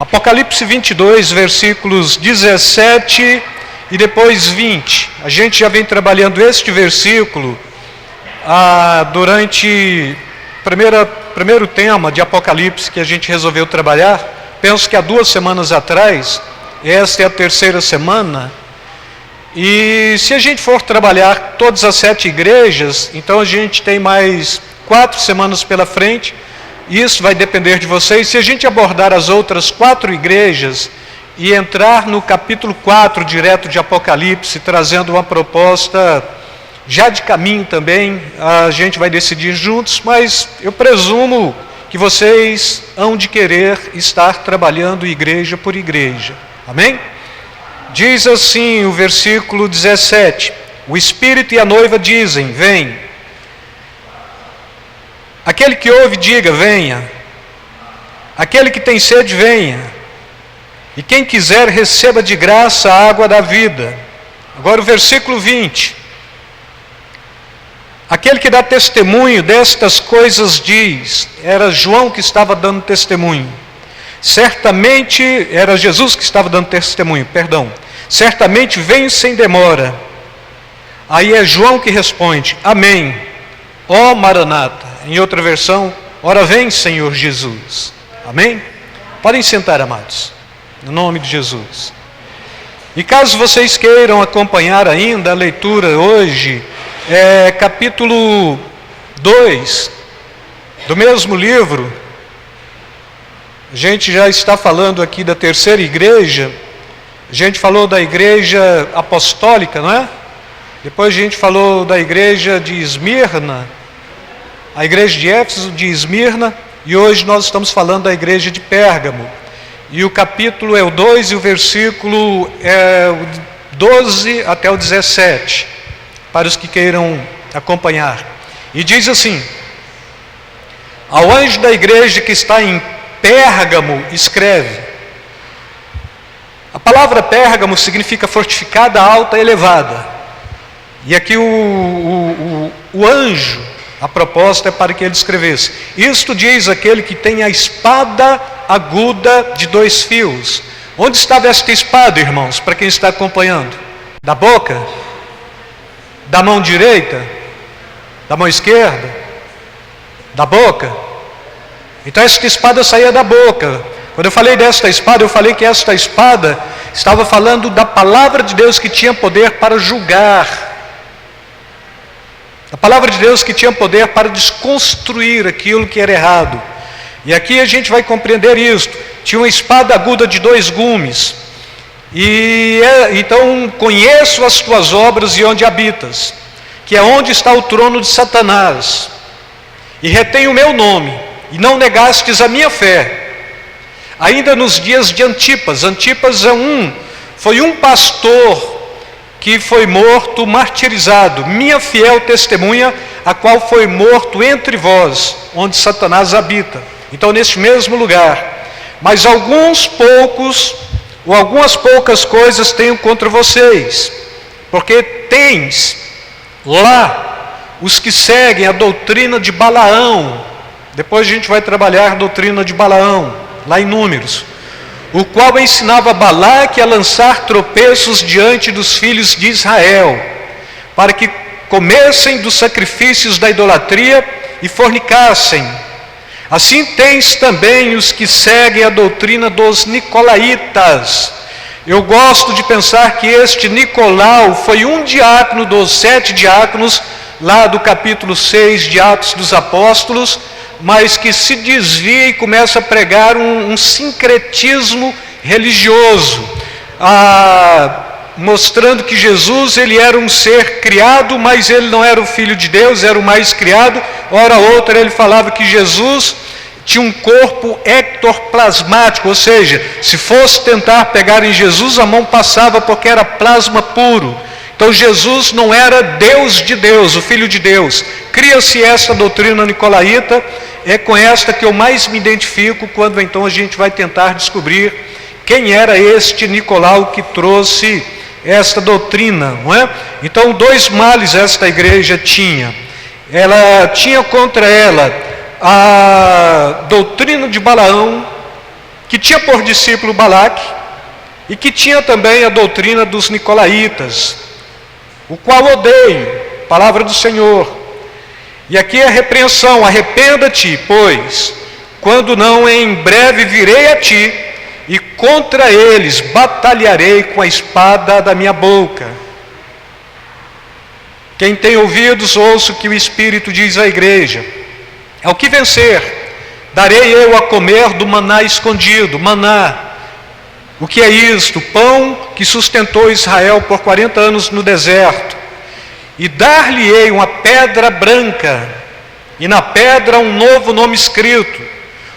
Apocalipse 22, versículos 17 e depois 20. A gente já vem trabalhando este versículo durante primeiro tema de Apocalipse que a gente resolveu trabalhar. Penso que há 2 semanas atrás, esta é a 3ª semana. E se a gente for trabalhar todas as 7 igrejas, então a gente tem mais 4 semanas pela frente. Isso vai depender de vocês. Se a gente abordar as outras 4 igrejas e entrar no capítulo 4 direto de Apocalipse, trazendo uma proposta já de caminho também, a gente vai decidir juntos, mas eu presumo que vocês hão de querer estar trabalhando igreja por igreja. Amém? Diz assim o versículo 17: o Espírito e a noiva dizem, vem. Aquele que ouve, diga, venha. Aquele que tem sede, venha. E quem quiser, receba de graça a água da vida. Agora o versículo 20. Aquele que dá testemunho destas coisas diz, era João que estava dando testemunho. Certamente, era Jesus que estava dando testemunho, perdão. Certamente venho sem demora. Aí é João que responde, amém. Ó Maranata. Em outra versão, ora vem, Senhor Jesus. Amém? Podem sentar, amados, no nome de Jesus. E caso vocês queiram acompanhar ainda a leitura hoje, capítulo 2 do mesmo livro. A gente já está falando aqui da 3ª igreja. A gente falou da igreja apostólica, não é? Depois a gente falou da igreja de Esmirna, a igreja de Éfeso, de Esmirna, e hoje nós estamos falando da igreja de Pérgamo. E o capítulo é o 2 e o versículo é o 12 até o 17, para os que queiram acompanhar. E diz assim: ao anjo da igreja que está em Pérgamo, escreve. A palavra Pérgamo significa fortificada, alta, elevada. E aqui o anjo, a proposta é para que ele escrevesse. Isto diz aquele que tem a espada aguda de 2 fios. Onde estava esta espada, irmãos, para quem está acompanhando? Da boca? Da mão direita? Da mão esquerda? Da boca? Então esta espada saía da boca. Quando eu falei desta espada, eu falei que esta espada estava falando da palavra de Deus que tinha poder para julgar. A palavra de Deus que tinha poder para desconstruir aquilo que era errado. E aqui a gente vai compreender isso. Tinha uma espada aguda de 2 gumes. Então, conheço as tuas obras e onde habitas, que é onde está o trono de Satanás. E retém o meu nome, e não negastes a minha fé. Ainda nos dias de Antipas. Antipas foi um pastor que foi morto, martirizado, minha fiel testemunha, a qual foi morto entre vós, onde Satanás habita. Então, neste mesmo lugar. Mas algumas poucas coisas tenho contra vocês, porque tens lá os que seguem a doutrina de Balaão. Depois a gente vai trabalhar a doutrina de Balaão, lá em Números. O qual ensinava Balaque a lançar tropeços diante dos filhos de Israel, para que comessem dos sacrifícios da idolatria e fornicassem. Assim tens também os que seguem a doutrina dos Nicolaitas. Eu gosto de pensar que este Nicolau foi um diácono dos 7 diáconos, lá do capítulo 6 de Atos dos Apóstolos, mas que se desvia e começa a pregar um sincretismo religioso, mostrando que Jesus ele era um ser criado, mas ele não era o Filho de Deus, era o mais criado. Ora outra ele falava que Jesus tinha um corpo ectoplasmático, ou seja, se fosse tentar pegar em Jesus, a mão passava porque era plasma puro. Então Jesus não era Deus de Deus, o Filho de Deus. Cria-se essa doutrina nicolaíta, é com esta que eu mais me identifico, quando então a gente vai tentar descobrir quem era este Nicolau que trouxe esta doutrina, não é? Então 2 males esta igreja tinha. Ela tinha contra ela a doutrina de Balaão, que tinha por discípulo Balaque e que tinha também a doutrina dos nicolaítas, o qual odeio, palavra do Senhor. E aqui é a repreensão: arrependa-te, pois, quando não em breve virei a ti, e contra eles batalharei com a espada da minha boca. Quem tem ouvidos, ouça o que o Espírito diz à igreja. Ao que vencer, darei eu a comer do maná escondido. Maná, o que é isto? Pão que sustentou Israel por 40 anos no deserto. E dar-lhe-ei uma pedra branca, e na pedra um novo nome escrito,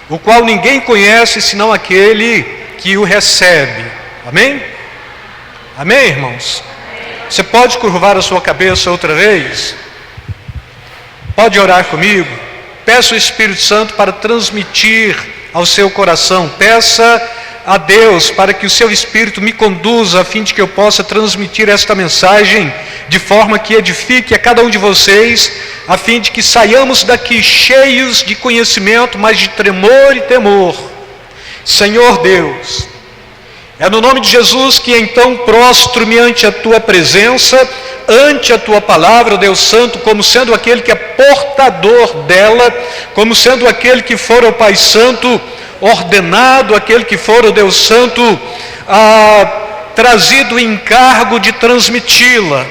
o qual ninguém conhece senão aquele que o recebe. Amém? Amém, irmãos? Você pode curvar a sua cabeça outra vez? Pode orar comigo? Peça o Espírito Santo para transmitir ao seu coração. Peça a Deus para que o seu Espírito me conduza, a fim de que eu possa transmitir esta mensagem de forma que edifique a cada um de vocês, a fim de que saiamos daqui cheios de conhecimento, mas de tremor e temor. Senhor Deus, é no nome de Jesus que então prostro-me ante a tua presença, ante a tua palavra, Deus Santo, como sendo aquele que é portador dela, como sendo aquele que for o Pai Santo ordenado, aquele que for o Deus Santo trazido o encargo de transmiti-la.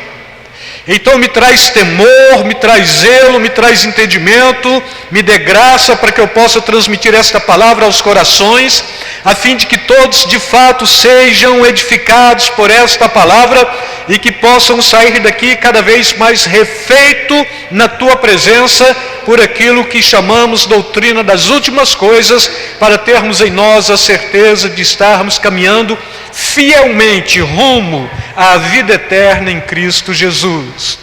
Então me traz temor, me traz zelo, me traz entendimento, me dê graça para que eu possa transmitir esta palavra aos corações, a fim de que todos de fato sejam edificados por esta palavra e que possam sair daqui cada vez mais refeito na tua presença por aquilo que chamamos doutrina das últimas coisas, para termos em nós a certeza de estarmos caminhando fielmente rumo à vida eterna em Cristo Jesus.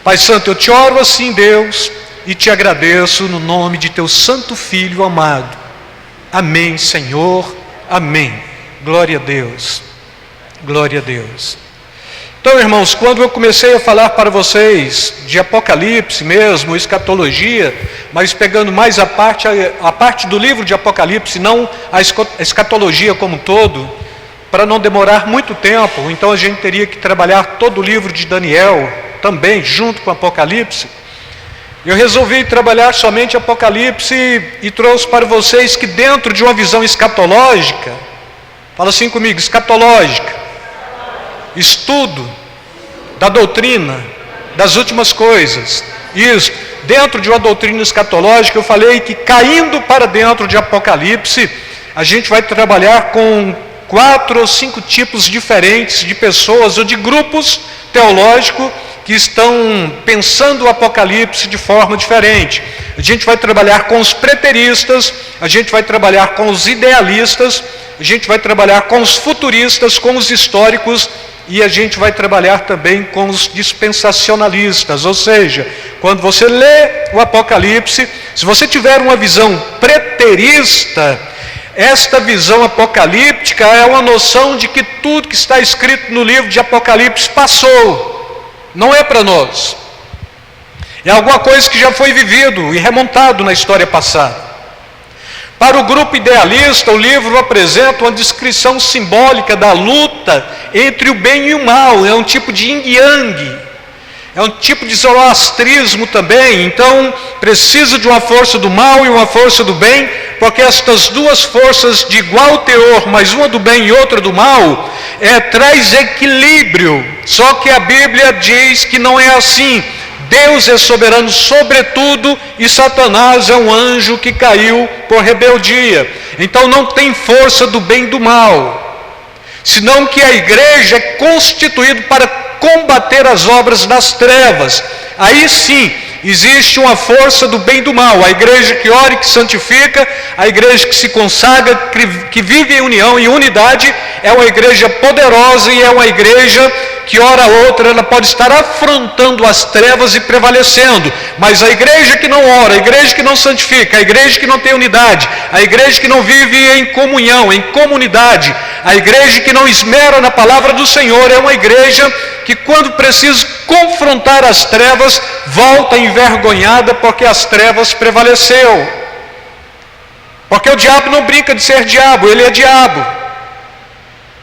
Pai Santo, eu te oro assim, Deus, e te agradeço no nome de teu santo Filho amado. Amém, Senhor, amém. Glória a Deus, glória a Deus. Então, irmãos, quando eu comecei a falar para vocês de Apocalipse mesmo, escatologia, mas pegando mais a parte do livro de Apocalipse, não a escatologia como um todo, para não demorar muito tempo, então a gente teria que trabalhar todo o livro de Daniel também, junto com Apocalipse. Eu resolvi trabalhar somente Apocalipse e trouxe para vocês que dentro de uma visão escatológica, fala assim comigo, escatológica, estudo da doutrina das últimas coisas. Isso, dentro de uma doutrina escatológica, eu falei que caindo para dentro de Apocalipse, a gente vai trabalhar com 4 ou 5 tipos diferentes de pessoas ou de grupos teológicos que estão pensando o Apocalipse de forma diferente. A gente vai trabalhar com os preteristas, a gente vai trabalhar com os idealistas, a gente vai trabalhar com os futuristas, com os históricos, e a gente vai trabalhar também com os dispensacionalistas. Ou seja, quando você lê o Apocalipse, se você tiver uma visão preterista, esta visão apocalíptica é uma noção de que tudo que está escrito no livro de Apocalipse passou, não é para nós, é alguma coisa que já foi vivido e remontado na história passada. Para o grupo idealista, o livro apresenta uma descrição simbólica da luta entre o bem e o mal, é um tipo de yin yang, é um tipo de zoroastrismo também. Então precisa de uma força do mal e uma força do bem, porque estas duas forças de igual teor, mas uma do bem e outra do mal, traz equilíbrio. Só que a Bíblia diz que não é assim. Deus é soberano sobre tudo e Satanás é um anjo que caiu por rebeldia. Então não tem força do bem e do mal, senão que a igreja é constituída para combater as obras das trevas. Aí sim existe uma força do bem e do mal. A igreja que ora e que santifica, a igreja que se consagra, que vive em união e unidade, é uma igreja poderosa e é uma igreja que hora ou outra ela pode estar afrontando as trevas e prevalecendo. Mas a igreja que não ora, a igreja que não santifica, a igreja que não tem unidade, a igreja que não vive em comunhão, em comunidade, a igreja que não esmera na palavra do Senhor, é uma igreja que quando precisa confrontar as trevas, volta envergonhada porque as trevas prevaleceu. Porque o diabo não brinca de ser diabo, ele é diabo.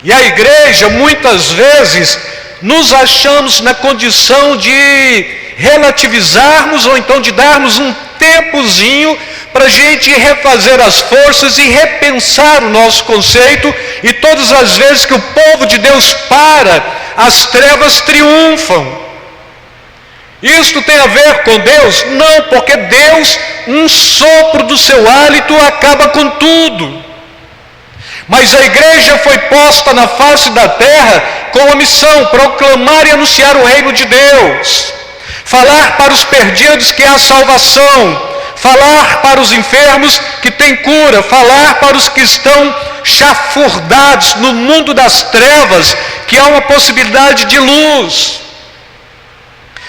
E a igreja, muitas vezes, nos achamos na condição de relativizarmos ou então de darmos um tempozinho para a gente refazer as forças e repensar o nosso conceito, e todas as vezes que o povo de Deus para, as trevas triunfam. Isto tem a ver com Deus? Não, porque Deus, um sopro do seu hálito acaba com tudo. Mas a igreja foi posta na face da terra com a missão: proclamar e anunciar o reino de Deus, falar para os perdidos que há salvação, falar para os enfermos que tem cura, falar para os que estão chafurdados no mundo das trevas que há uma possibilidade de luz,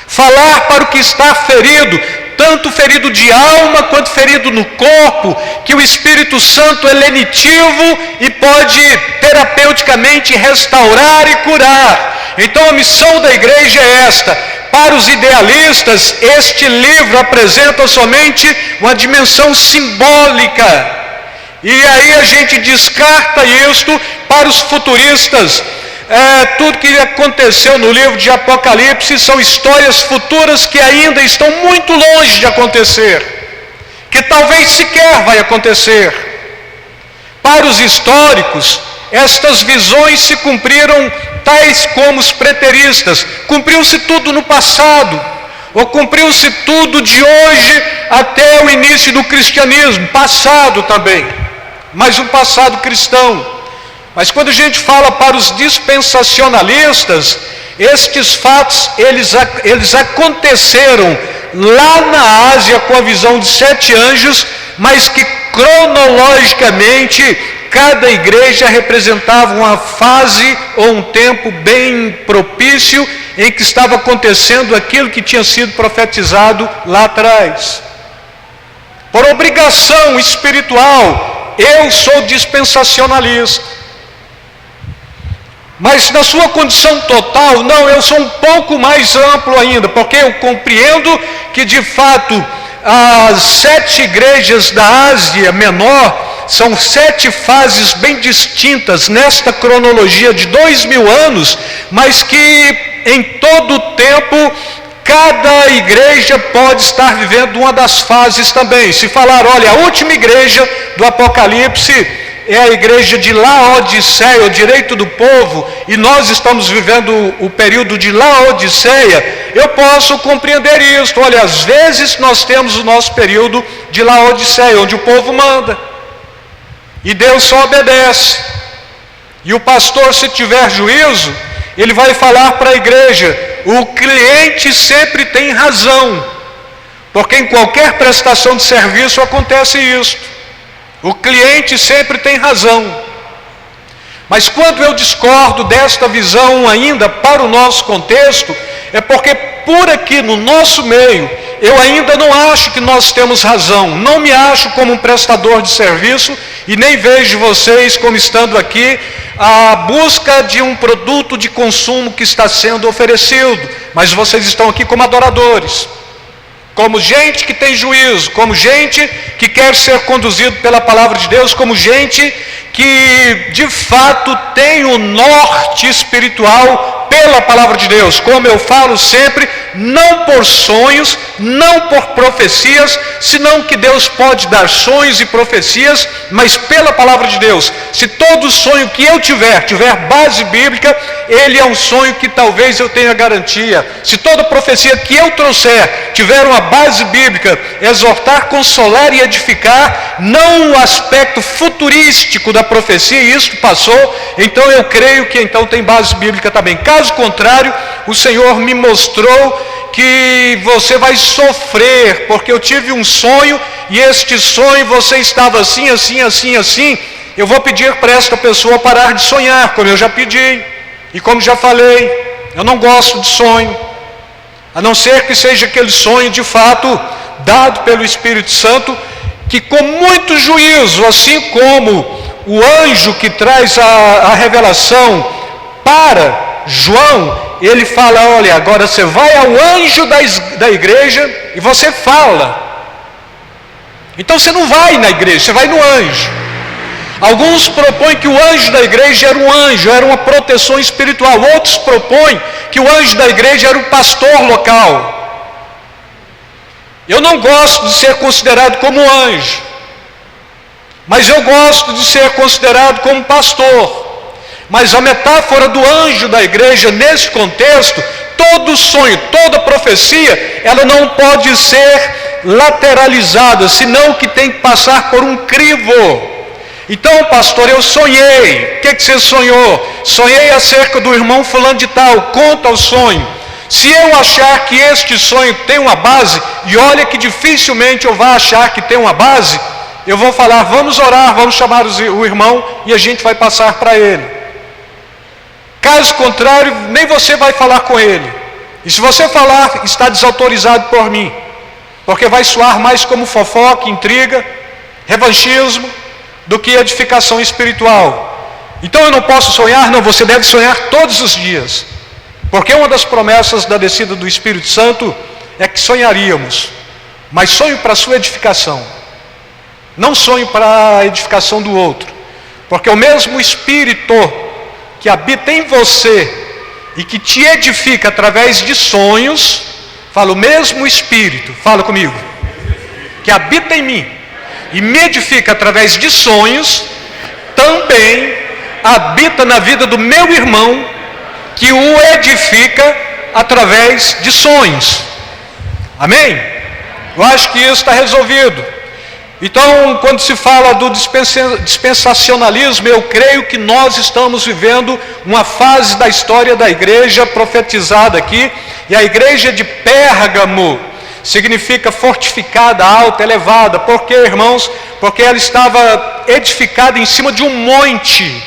falar para o que está ferido, tanto ferido de alma quanto ferido no corpo, que o Espírito Santo é lenitivo e pode terapeuticamente restaurar e curar. Então a missão da igreja é esta. Para os idealistas, este livro apresenta somente uma dimensão simbólica, e aí a gente descarta isto. Para os futuristas, tudo que aconteceu no livro de Apocalipse são histórias futuras que ainda estão muito longe de acontecer, que talvez sequer vai acontecer. Para os históricos, estas visões se cumpriram tais como os preteristas: cumpriu-se tudo no passado, ou cumpriu-se tudo de hoje até o início do cristianismo, passado também, mas um passado cristão. Mas quando a gente fala para os dispensacionalistas, estes fatos, eles aconteceram lá na Ásia com a visão de 7 anjos, mas que cronologicamente cada igreja representava uma fase ou um tempo bem propício em que estava acontecendo aquilo que tinha sido profetizado lá atrás. Por obrigação espiritual, eu sou dispensacionalista. Mas na sua condição total, não, eu sou um pouco mais amplo ainda, porque eu compreendo que de fato as 7 igrejas da Ásia Menor são 7 fases bem distintas nesta cronologia de 2000 anos, mas que em todo o tempo cada igreja pode estar vivendo uma das fases também. Se falar, olha, a última igreja do Apocalipse é a igreja de Laodiceia, o direito do povo, e nós estamos vivendo o período de Laodiceia, eu posso compreender isso. Olha, às vezes nós temos o nosso período de Laodiceia, onde o povo manda, e Deus só obedece. E o pastor, se tiver juízo, ele vai falar para a igreja: o cliente sempre tem razão, porque em qualquer prestação de serviço acontece isso. O cliente sempre tem razão. Mas quando eu discordo desta visão ainda para o nosso contexto, é porque por aqui no nosso meio, eu ainda não acho que nós temos razão. Não me acho como um prestador de serviço e nem vejo vocês como estando aqui à busca de um produto de consumo que está sendo oferecido. Mas vocês estão aqui como adoradores, como gente que tem juízo, como gente que quer ser conduzido pela palavra de Deus, como gente que de fato tem o norte espiritual pela palavra de Deus. Como eu falo sempre, não por sonhos, não por profecias, senão que Deus pode dar sonhos e profecias, mas pela palavra de Deus. Se todo sonho que eu tiver base bíblica, ele é um sonho que talvez eu tenha garantia. Se toda profecia que eu trouxer tiver uma base bíblica, exortar, consolar e edificar, não o aspecto futurístico da profecia, e isso passou, então eu creio que então tem base bíblica também. Caso contrário, o Senhor me mostrou que você vai sofrer, porque eu tive um sonho, e este sonho você estava assim, assim, assim, assim. Eu vou pedir para esta pessoa parar de sonhar, como eu já pedi, e como já falei, eu não gosto de sonho, a não ser que seja aquele sonho de fato dado pelo Espírito Santo, que com muito juízo, assim como o anjo que traz a revelação para João, ele fala: olha, agora você vai ao anjo da igreja e você fala. Então você não vai na igreja, você vai no anjo. Alguns propõem que o anjo da igreja era um anjo, era uma proteção espiritual. Outros propõem que o anjo da igreja era o pastor local. Eu não gosto de ser considerado como anjo, mas eu gosto de ser considerado como pastor. Mas a metáfora do anjo da igreja, nesse contexto, todo sonho, toda profecia, ela não pode ser lateralizada, senão que tem que passar por um crivo. Então, pastor, eu sonhei. O que você sonhou? Sonhei acerca do irmão fulano de tal. Conta o sonho. Se eu achar que este sonho tem uma base, e olha que dificilmente eu vou achar que tem uma base, eu vou falar, vamos orar, vamos chamar o irmão e a gente vai passar para ele. Caso contrário, nem você vai falar com ele. E se você falar, está desautorizado por mim, porque vai soar mais como fofoca, intriga, revanchismo, do que edificação espiritual. Então eu não posso sonhar? Não, você deve sonhar todos os dias, porque uma das promessas da descida do Espírito Santo é que sonharíamos, mas sonho para a sua edificação, não sonho para a edificação do outro, porque o mesmo Espírito que habita em você e que te edifica através de sonhos, fala, o mesmo Espírito, fala comigo, que habita em mim e me edifica através de sonhos, também habita na vida do meu irmão, que o edifica através de sonhos. Amém? Eu acho que isso está resolvido. Então, quando se fala do dispensacionalismo, eu creio que nós estamos vivendo uma fase da história da igreja profetizada aqui, e a igreja de Pérgamo significa fortificada, alta, elevada. Por quê, irmãos? Porque ela estava edificada em cima de um monte.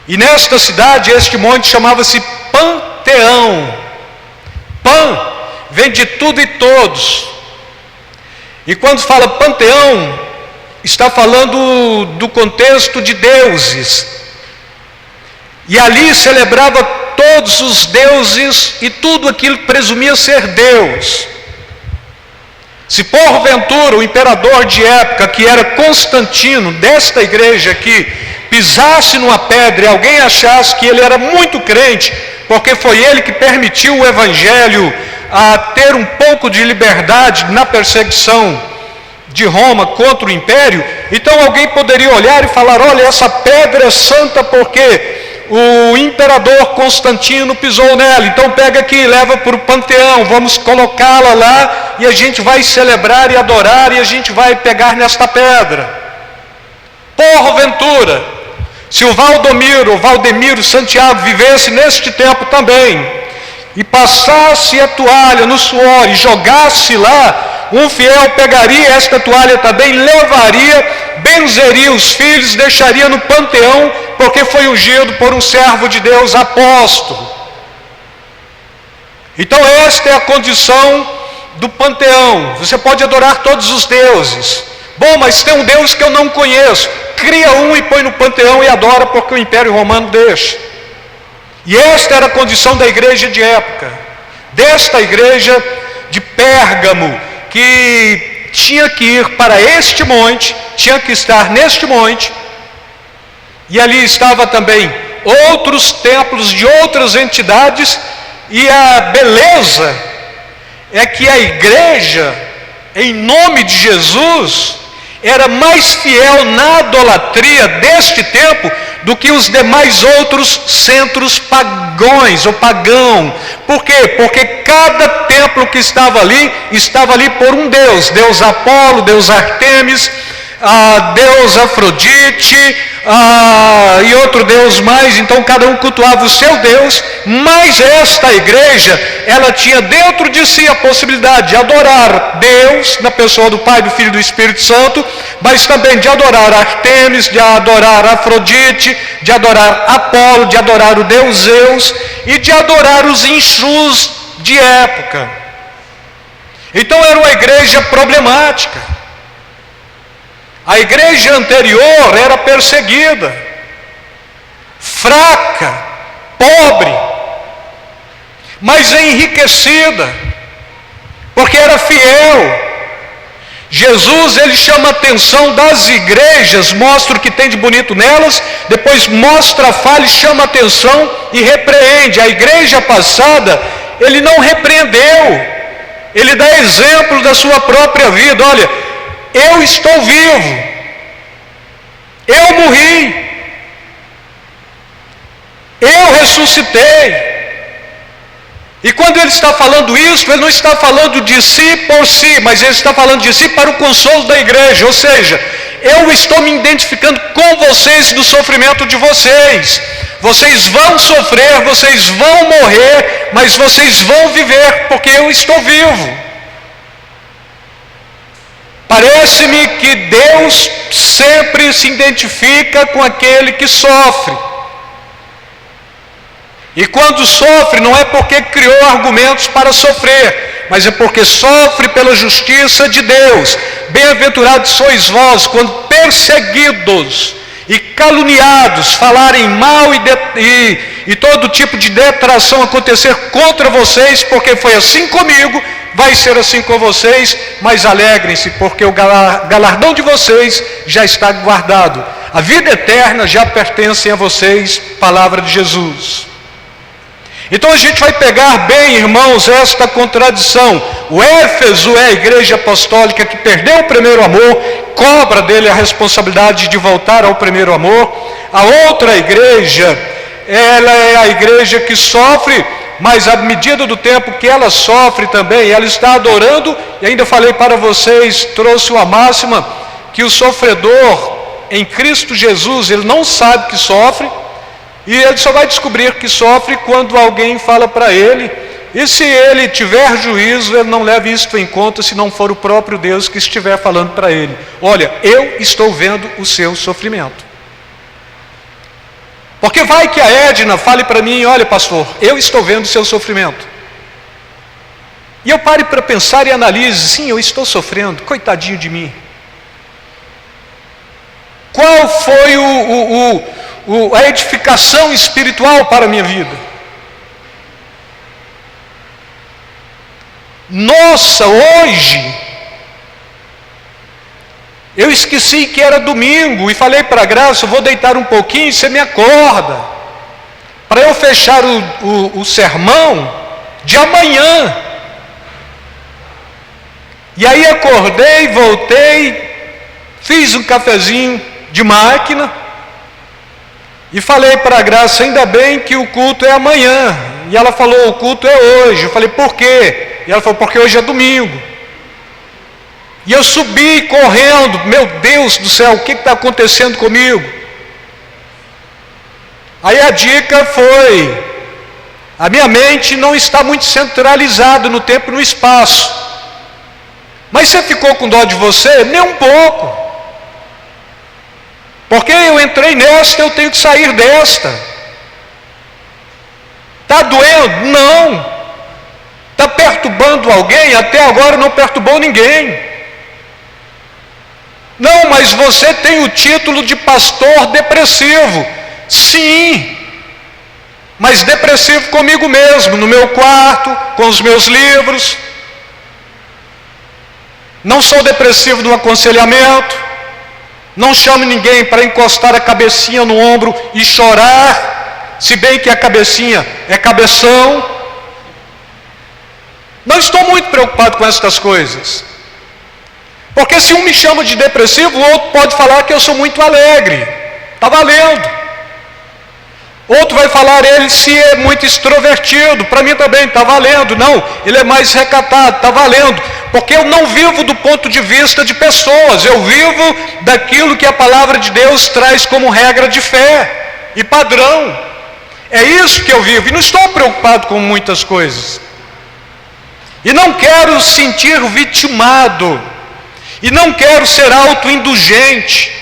E nesta cidade, este monte chamava-se Panteão. Pan vem de tudo e todos. E quando fala Panteão, está falando do contexto de deuses. E ali celebrava todos os deuses e tudo aquilo que presumia ser Deus. Se porventura o imperador de época, que era Constantino, desta igreja aqui, pisasse numa pedra e alguém achasse que ele era muito crente, porque foi ele que permitiu o evangelho a ter um pouco de liberdade na perseguição de Roma contra o império, então alguém poderia olhar e falar, olha, essa pedra é santa porque o imperador Constantino pisou nela, então pega aqui e leva para o panteão, vamos colocá-la lá e a gente vai celebrar e adorar e a gente vai pegar nesta pedra. Porventura, se o Valdemiro Santiago vivesse neste tempo também, e passasse a toalha no suor e jogasse lá, um fiel pegaria esta toalha também, levaria, benzeria os filhos, deixaria no panteão, porque foi ungido por um servo de Deus apóstolo. Então esta é a condição do panteão. Você pode adorar todos os deuses. Bom, mas tem um Deus que eu não conheço. Cria um e põe no panteão e adora, porque o Império Romano deixa. E esta era a condição da igreja de época, desta igreja de Pérgamo, que tinha que ir para este monte, tinha que estar neste monte, e ali estava também outros templos de outras entidades, e a beleza é que a igreja, em nome de Jesus, era mais fiel na idolatria deste tempo do que os demais outros centros pagãos ou pagão. Por quê? Porque cada templo que estava ali por um Deus. Deus Apolo, Deus Artemis, Deus Afrodite, e outro Deus mais. Então cada um cultuava o seu Deus, mas esta igreja, ela tinha dentro de si a possibilidade de adorar Deus, na pessoa do Pai, do Filho e do Espírito Santo, mas também de adorar Artemis, de adorar Afrodite, de adorar Apolo, de adorar o Deus Zeus e de adorar os Exus de época. Então era uma igreja problemática. A igreja anterior era perseguida, fraca, pobre, mas enriquecida, porque era fiel. Jesus, ele chama a atenção das igrejas, mostra o que tem de bonito nelas, depois mostra a falha e chama a atenção e repreende. A igreja passada, ele não repreendeu, ele dá exemplo da sua própria vida. Olha, eu estou vivo, eu morri, eu ressuscitei. E quando ele está falando isso, ele não está falando de si por si, mas ele está falando de si para o consolo da igreja. Ou seja, eu estou me identificando com vocês no sofrimento de vocês. Vocês vão sofrer, vocês vão morrer, mas vocês vão viver, porque eu estou vivo. Parece-me que Deus sempre se identifica com aquele que sofre. E quando sofre, não é porque criou argumentos para sofrer, mas é porque sofre pela justiça de Deus. Bem-aventurados sois vós, quando perseguidos e caluniados, falarem mal e todo tipo de detração acontecer contra vocês, porque foi assim comigo, vai ser assim com vocês, mas alegrem-se, porque o galardão de vocês já está guardado. A vida eterna já pertence a vocês, palavra de Jesus. Então a gente vai pegar bem, irmãos, esta contradição. O Éfeso é a igreja apostólica que perdeu o primeiro amor, cobra dele a responsabilidade de voltar ao primeiro amor. A outra igreja, ela é a igreja que sofre, mas à medida do tempo que ela sofre também, ela está adorando. E ainda falei para vocês, trouxe uma máxima, que o sofredor em Cristo Jesus, ele não sabe que sofre, e ele só vai descobrir que sofre quando alguém fala para ele. E se ele tiver juízo, ele não leva isto em conta, se não for o próprio Deus que estiver falando para ele: olha, eu estou vendo o seu sofrimento. Porque vai que a Edna fale para mim: olha, pastor, eu estou vendo o seu sofrimento. E eu pare para pensar e analise: sim, eu estou sofrendo, coitadinho de mim. Qual foi a edificação espiritual para a minha vida? Nossa, hoje eu esqueci que era domingo e falei para a Graça: eu vou deitar um pouquinho, você me acorda, para eu fechar o sermão de amanhã. E aí acordei, voltei, fiz um cafezinho de máquina e falei para a Graça: ainda bem que o culto é amanhã. E ela falou: o culto é hoje. Eu falei: por quê? E ela falou: porque hoje é domingo. E eu subi correndo: meu Deus do céu, o que está acontecendo comigo? Aí a dica foi: a minha mente não está muito centralizada no tempo e no espaço. Mas você ficou com dó de você? Nem um pouco. Porque eu entrei nesta, eu tenho que sair desta. Está doendo? Não. Está perturbando alguém? Até agora não perturbou ninguém. Não, mas você tem o título de pastor depressivo. Sim, mas depressivo comigo mesmo, no meu quarto, com os meus livros. Não sou depressivo no aconselhamento. Não chamo ninguém para encostar a cabecinha no ombro e chorar, se bem que a cabecinha é cabeção. Não estou muito preocupado com essas coisas. Porque se um me chama de depressivo, o outro pode falar que eu sou muito alegre. Está valendo. Outro vai falar ele se é muito extrovertido. Para mim também está valendo. Não, ele é mais recatado. Está valendo. Porque eu não vivo do ponto de vista de pessoas. Eu vivo daquilo que a palavra de Deus traz como regra de fé e padrão. É isso que eu vivo. E não estou preocupado com muitas coisas. E não quero sentir vitimado. E não quero ser autoindulgente.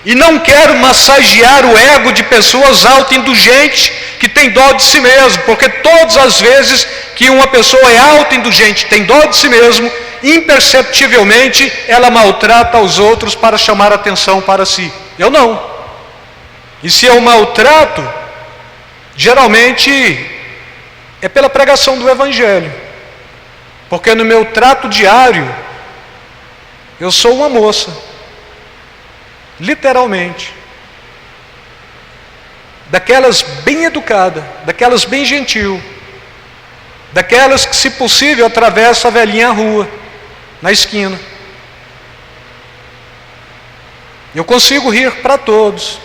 E não quero massagear o ego de pessoas autoindulgentes que têm dó de si mesmo. Porque todas as vezes que uma pessoa é autoindulgente, tem dó de si mesmo, imperceptivelmente ela maltrata os outros para chamar atenção para si. Eu não. E se eu maltrato, geralmente é pela pregação do Evangelho. Porque no meu trato diário, Eu sou uma moça, literalmente, daquelas bem educada, daquelas bem gentil, daquelas que, se possível, atravessa a velhinha rua, na esquina. Eu consigo rir para todos.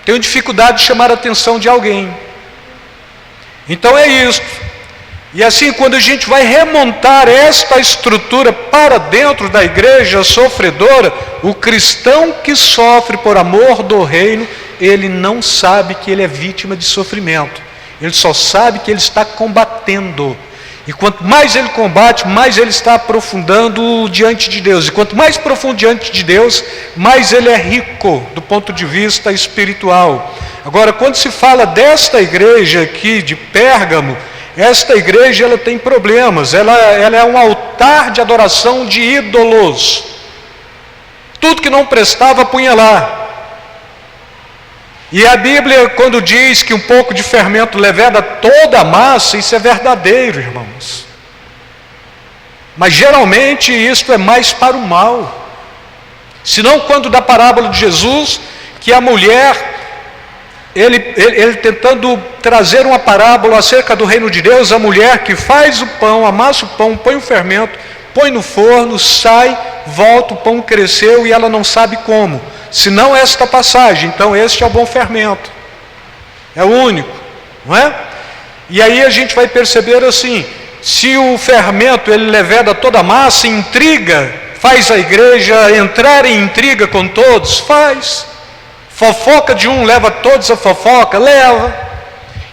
Tenho dificuldade de chamar a atenção de alguém. Então é isso. E assim, quando a gente vai remontar esta estrutura para dentro da igreja sofredora, o cristão que sofre por amor do reino, ele não sabe que ele é vítima de sofrimento. Ele só sabe que ele está combatendo. E quanto mais ele combate, mais ele está aprofundando diante de Deus. E quanto mais profundo diante de Deus, mais ele é rico do ponto de vista espiritual. Agora, quando se fala desta igreja aqui de Pérgamo, esta igreja ela tem problemas. Ela é um altar de adoração de ídolos. Tudo que não prestava, punha lá. E a Bíblia, quando diz que um pouco de fermento leveda toda a massa, isso é verdadeiro, irmãos. Mas geralmente isto é mais para o mal. Senão, quando da parábola de Jesus, que a mulher, ele tentando trazer uma parábola acerca do reino de Deus, a mulher que faz o pão, amassa o pão, põe o fermento, põe no forno, sai, volta, o pão cresceu e ela não sabe como. Se não esta passagem, então este é o bom fermento. É o único, não é? E aí a gente vai perceber assim, se o fermento ele leveda toda a massa, intriga, faz a igreja entrar em intriga com todos, faz. Fofoca de um leva todos a fofoca, leva.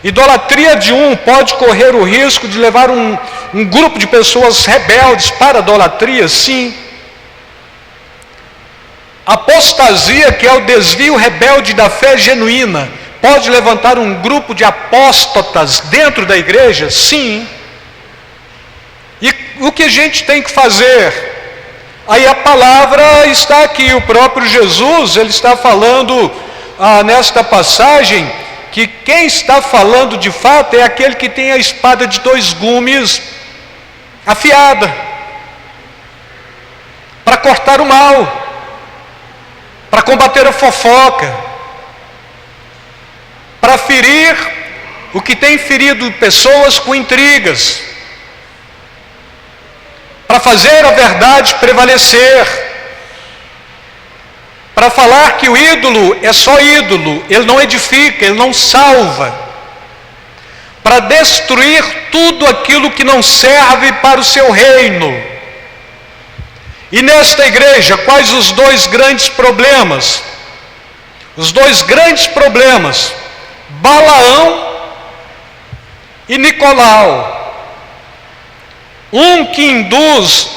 Idolatria de um pode correr o risco de levar um grupo de pessoas rebeldes para a idolatria, sim. Apostasia, que é o desvio rebelde da fé genuína, pode levantar um grupo de apóstatas dentro da igreja? Sim. E o que a gente tem que fazer? Aí a palavra está aqui, o próprio Jesus, ele está falando nesta passagem, que quem está falando de fato é aquele que tem a espada de 2 gumes afiada, para cortar o mal, para combater a fofoca, para ferir o que tem ferido pessoas com intrigas, para fazer a verdade prevalecer, para falar que o ídolo é só ídolo, ele não edifica, ele não salva, para destruir tudo aquilo que não serve para o seu reino. E nesta igreja, quais os 2 grandes problemas? Os 2 grandes problemas, Balaão e Nicolau. Um que induz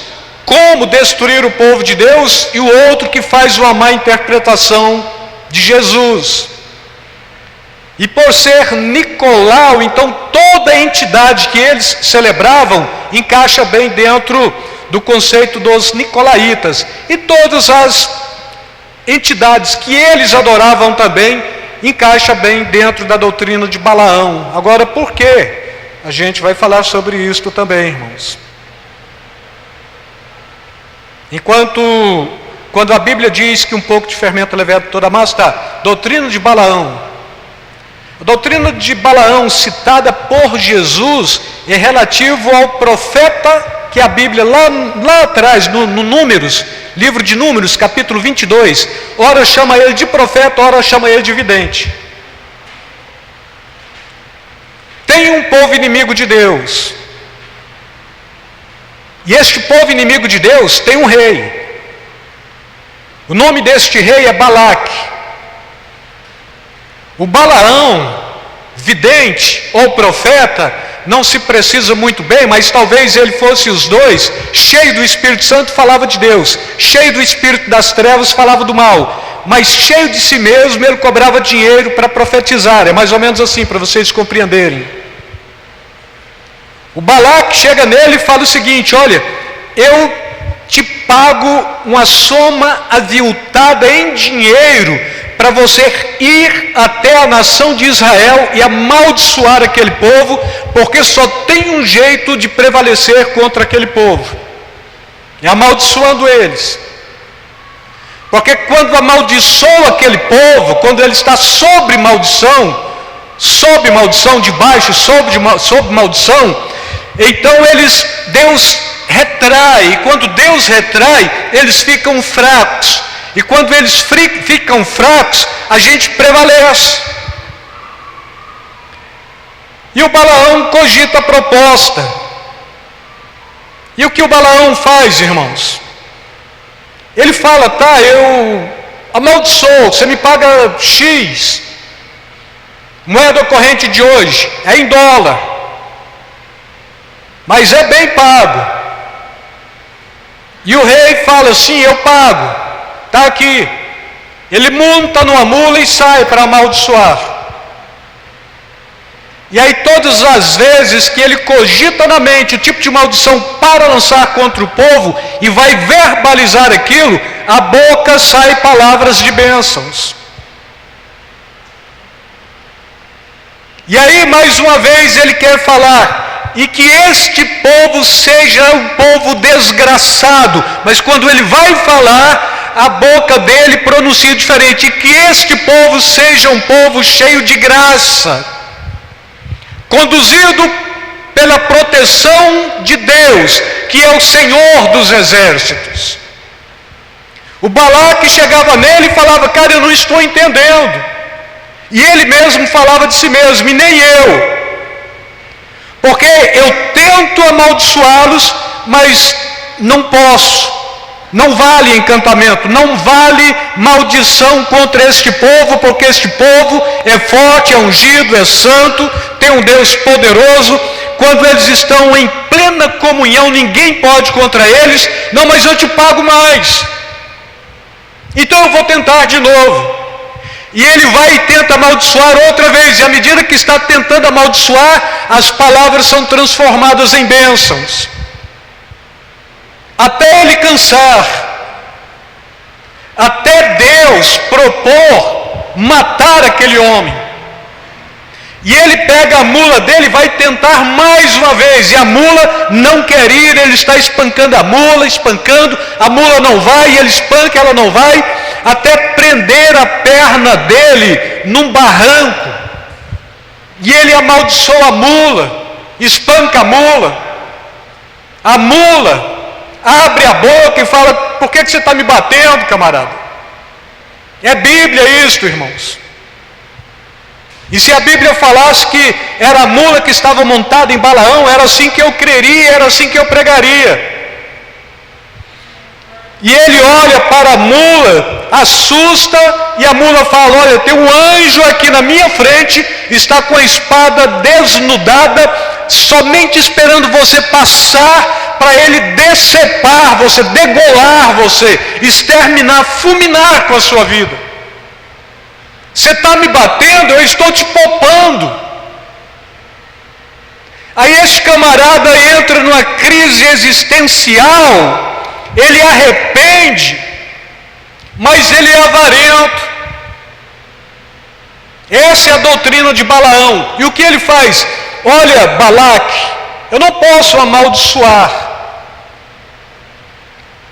como destruir o povo de Deus, e o outro que faz uma má interpretação de Jesus. E por ser Nicolau, então toda a entidade que eles celebravam encaixa bem dentro do conceito dos nicolaítas, e todas as entidades que eles adoravam também encaixa bem dentro da doutrina de Balaão. Agora, por quê? A gente vai falar sobre isso também, irmãos. Quando a Bíblia diz que um pouco de fermento leveda toda a massa, tá, doutrina de Balaão. A doutrina de Balaão citada por Jesus é relativo ao profeta que a Bíblia lá atrás, no Números, livro de Números, capítulo 22, ora chama ele de profeta, ora chama ele de vidente. Tem um povo inimigo de Deus, e este povo inimigo de Deus tem um rei. O nome deste rei é Balaque. O Balaão, vidente ou profeta, não se precisa muito bem, mas talvez ele fosse os 2, cheio do Espírito Santo, falava de Deus, cheio do espírito das trevas, falava do mal, mas cheio de si mesmo, ele cobrava dinheiro para profetizar. É mais ou menos assim, para vocês compreenderem. O Balaque chega nele e fala o seguinte: olha, eu te pago uma soma aviltada em dinheiro para você ir até a nação de Israel e amaldiçoar aquele povo, porque só tem um jeito de prevalecer contra aquele povo. e amaldiçoando eles. Porque quando amaldiçoa aquele povo, quando ele está sob maldição, debaixo, sob maldição, então Deus retrai, e quando Deus retrai, eles ficam fracos, e quando eles ficam fracos, a gente prevalece. E o Balaão cogita a proposta. E o que o Balaão faz, irmãos? Ele fala, tá, eu amaldiçoo, você me paga X, moeda corrente de hoje, é em dólar, mas é bem pago. E o rei fala assim, eu pago, está aqui. Ele monta numa mula e sai para amaldiçoar. E aí todas as vezes que ele cogita na mente o tipo de maldição para lançar contra o povo e vai verbalizar aquilo, a boca sai palavras de bênçãos. E aí mais uma vez ele quer falar, e que este povo seja um povo desgraçado, mas quando ele vai falar, a boca dele pronuncia diferente, e que este povo seja um povo cheio de graça, conduzido pela proteção de Deus, que é o Senhor dos exércitos. O Balaque chegava nele e falava, cara, eu não estou entendendo. E ele mesmo falava de si mesmo, e nem eu. Porque eu tento amaldiçoá-los, mas não posso. Não vale encantamento, não vale maldição contra este povo, porque este povo é forte, é ungido, é santo, tem um Deus poderoso. Quando eles estão em plena comunhão, ninguém pode contra eles. Não, mas eu te pago mais. Então eu vou tentar de novo. E ele vai e tenta amaldiçoar outra vez. E à medida que está tentando amaldiçoar, as palavras são transformadas em bênçãos. Até ele cansar. Até Deus propor matar aquele homem. E ele pega a mula dele e vai tentar mais uma vez. E a mula não quer ir, ele está espancando a mula não vai, e ele espanca, ela não vai, até prender a perna dele num barranco. E ele amaldiçoa a mula, espanca a mula. A mula abre a boca e fala, por que você está me batendo, camarada? É Bíblia isto, irmãos. E se a Bíblia falasse que era a mula que estava montada em Balaão, era assim que eu creria, era assim que eu pregaria. E ele olha para a mula, assusta, e a mula fala, olha, tem um anjo aqui na minha frente, está com a espada desnudada, somente esperando você passar, para ele decepar você, degolar você, exterminar, fulminar com a sua vida. Você está me batendo, eu estou te poupando. Aí esse camarada entra numa crise existencial, ele arrepende, mas ele é avarento. Essa é a doutrina de Balaão. E o que ele faz? Olha, Balaque, eu não posso amaldiçoar.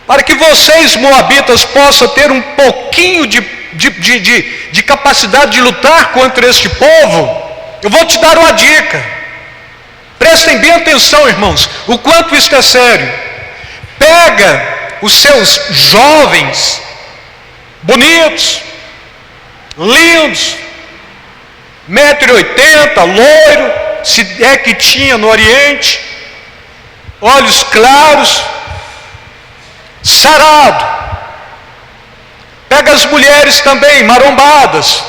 Para que vocês, moabitas, possam ter um pouquinho de capacidade de lutar contra este povo, eu vou te dar uma dica. Prestem bem atenção, irmãos, o quanto isso é sério. Pega os seus jovens, bonitos, lindos, 1,80 m, loiro, se é que tinha no Oriente, olhos claros, sarado. Pega as mulheres também, marombadas,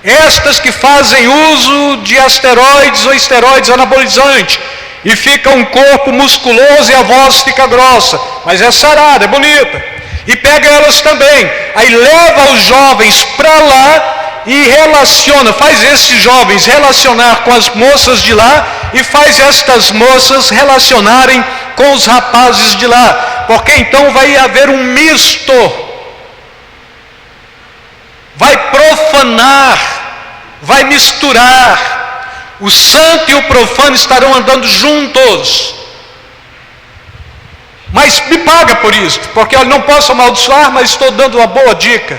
estas que fazem uso de asteroides ou esteroides anabolizantes, e fica um corpo musculoso e a voz fica grossa, mas é sarada, é bonita. E pega elas também, aí leva os jovens para lá e relaciona, faz esses jovens relacionar com as moças de lá e faz estas moças relacionarem com os rapazes de lá, porque então vai haver um misto. Vai profanar, vai misturar, o santo e o profano estarão andando juntos. Mas me paga por isso, porque eu não posso amaldiçoar, mas estou dando uma boa dica.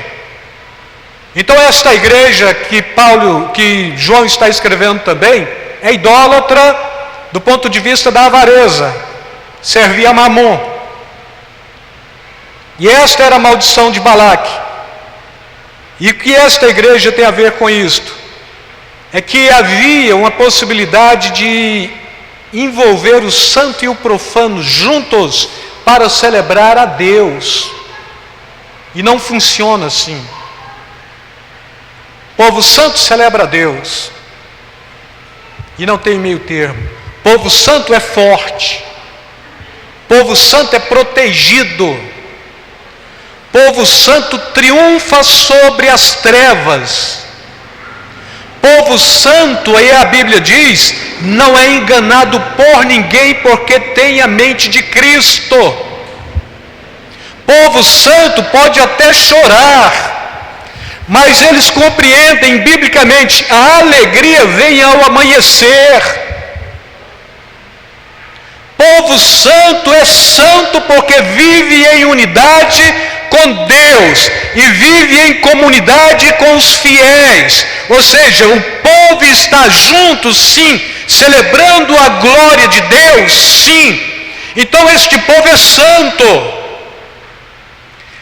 Então esta igreja que João está escrevendo também, é idólatra do ponto de vista da avareza, servia a Mamon. E esta era a maldição de Balaque. E o que esta igreja tem a ver com isto? É que havia uma possibilidade de envolver o santo e o profano juntos para celebrar a Deus. E não funciona assim. O povo santo celebra a Deus. E não tem meio termo. O povo santo é forte. O povo santo é protegido. O povo santo triunfa sobre as trevas. Povo santo, aí a Bíblia diz, não é enganado por ninguém, porque tem a mente de Cristo. Povo santo pode até chorar, mas eles compreendem biblicamente, a alegria vem ao amanhecer. Povo santo é santo porque vive em unidade com Deus e vive em comunidade com os fiéis, ou seja, o povo está junto, sim, celebrando a glória de Deus, sim. Então este povo é santo.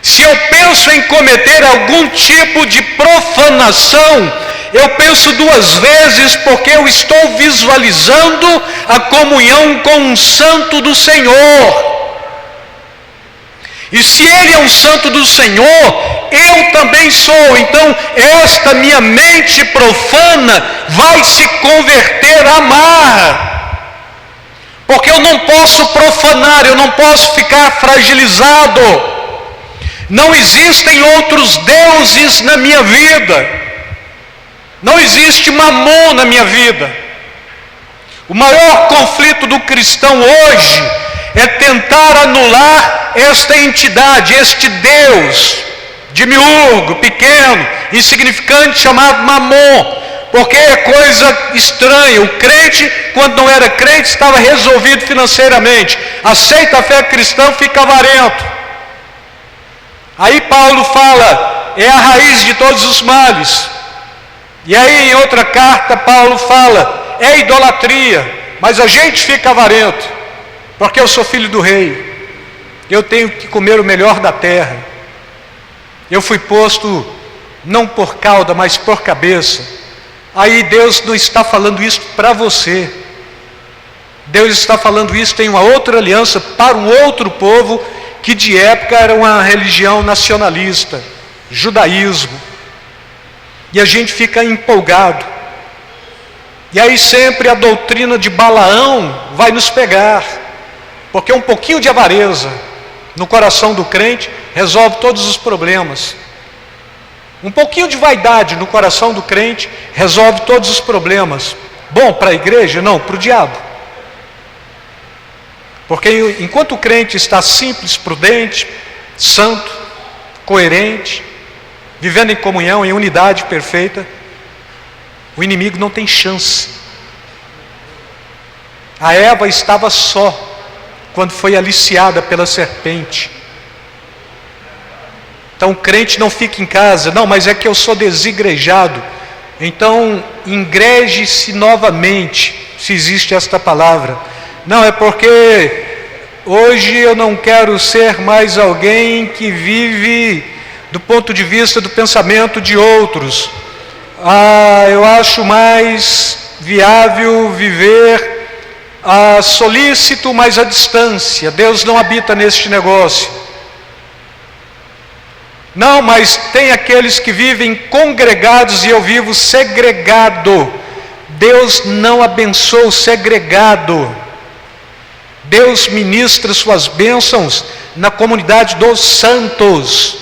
Se eu penso em cometer algum tipo de profanação, eu penso duas vezes, porque eu estou visualizando a comunhão com um santo do Senhor. E se ele é um santo do Senhor, eu também sou. Então esta minha mente profana vai se converter a amar. Porque eu não posso profanar, eu não posso ficar fragilizado. Não existem outros deuses na minha vida. Não existe Mamon na minha vida. O maior conflito do cristão hoje é tentar anular esta entidade, este Deus demiurgo, pequeno, insignificante, chamado Mamon, porque é coisa estranha. O crente, quando não era crente, estava resolvido financeiramente, aceita a fé cristã, fica avarento. Aí Paulo fala, é a raiz de todos os males. E aí em outra carta Paulo fala, é idolatria, mas a gente fica avarento, porque eu sou filho do rei, eu tenho que comer o melhor da terra, eu fui posto não por cauda, mas por cabeça. Aí Deus não está falando isso para você, Deus está falando isso em uma outra aliança para um outro povo, que de época era uma religião nacionalista, judaísmo. E a gente fica empolgado. E aí sempre a doutrina de Balaão vai nos pegar. Porque um pouquinho de avareza no coração do crente resolve todos os problemas. Um pouquinho de vaidade no coração do crente resolve todos os problemas. Bom para a igreja? Não, para o diabo. Porque enquanto o crente está simples, prudente, santo, coerente, vivendo em comunhão, em unidade perfeita, o inimigo não tem chance. A Eva estava só quando foi aliciada pela serpente. Então o crente não fica em casa, não, mas é que eu sou desigrejado. Então engreje-se novamente, se existe esta palavra. Não, é porque hoje eu não quero ser mais alguém que vive do ponto de vista do pensamento de outros. Eu acho mais viável viver solícito, mas à distância. Deus não habita neste negócio. Não, mas tem aqueles que vivem congregados e eu vivo segregado. Deus não abençoa o segregado. Deus ministra suas bênçãos na comunidade dos santos.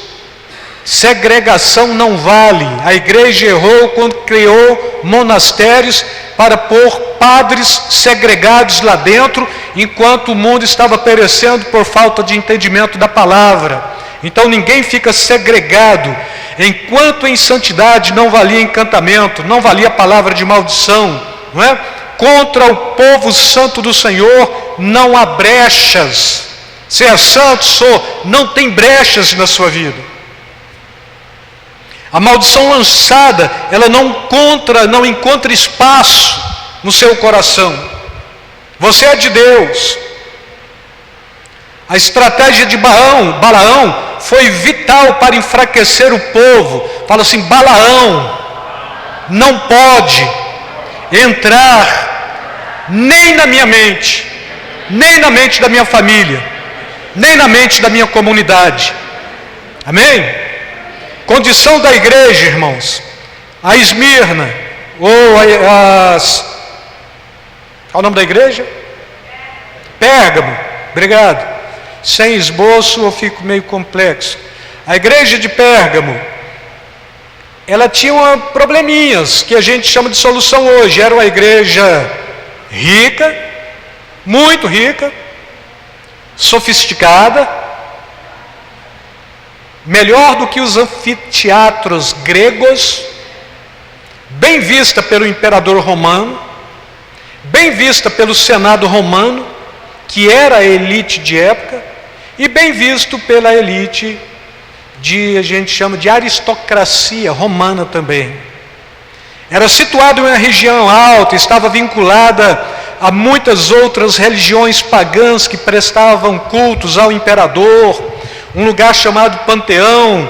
Segregação não vale. A igreja errou quando criou monastérios para pôr padres segregados lá dentro, enquanto o mundo estava perecendo por falta de entendimento da palavra. Então ninguém fica segregado. Enquanto em santidade não valia encantamento, não valia palavra de maldição, não é? Contra o povo santo do Senhor não há brechas. Você é santo, sou, não tem brechas na sua vida. A maldição lançada, ela não encontra espaço no seu coração. Você é de Deus. A estratégia de Balaão foi vital para enfraquecer o povo. Fala assim: Balaão não pode entrar nem na minha mente, nem na mente da minha família, nem na mente da minha comunidade. Amém? Condição da igreja, irmãos. A Esmirna, ou qual o nome da igreja? Pérgamo. Obrigado. Sem esboço eu fico meio complexo. A igreja de Pérgamo, ela tinha probleminhas que a gente chama de solução hoje. Era uma igreja rica, muito rica, sofisticada, melhor do que os anfiteatros gregos, bem vista pelo imperador romano, bem vista pelo senado romano, que era a elite de época, e bem visto pela elite a gente chama de aristocracia romana também. Era situado em uma região alta, estava vinculada a muitas outras religiões pagãs que prestavam cultos ao imperador, um lugar chamado Panteão,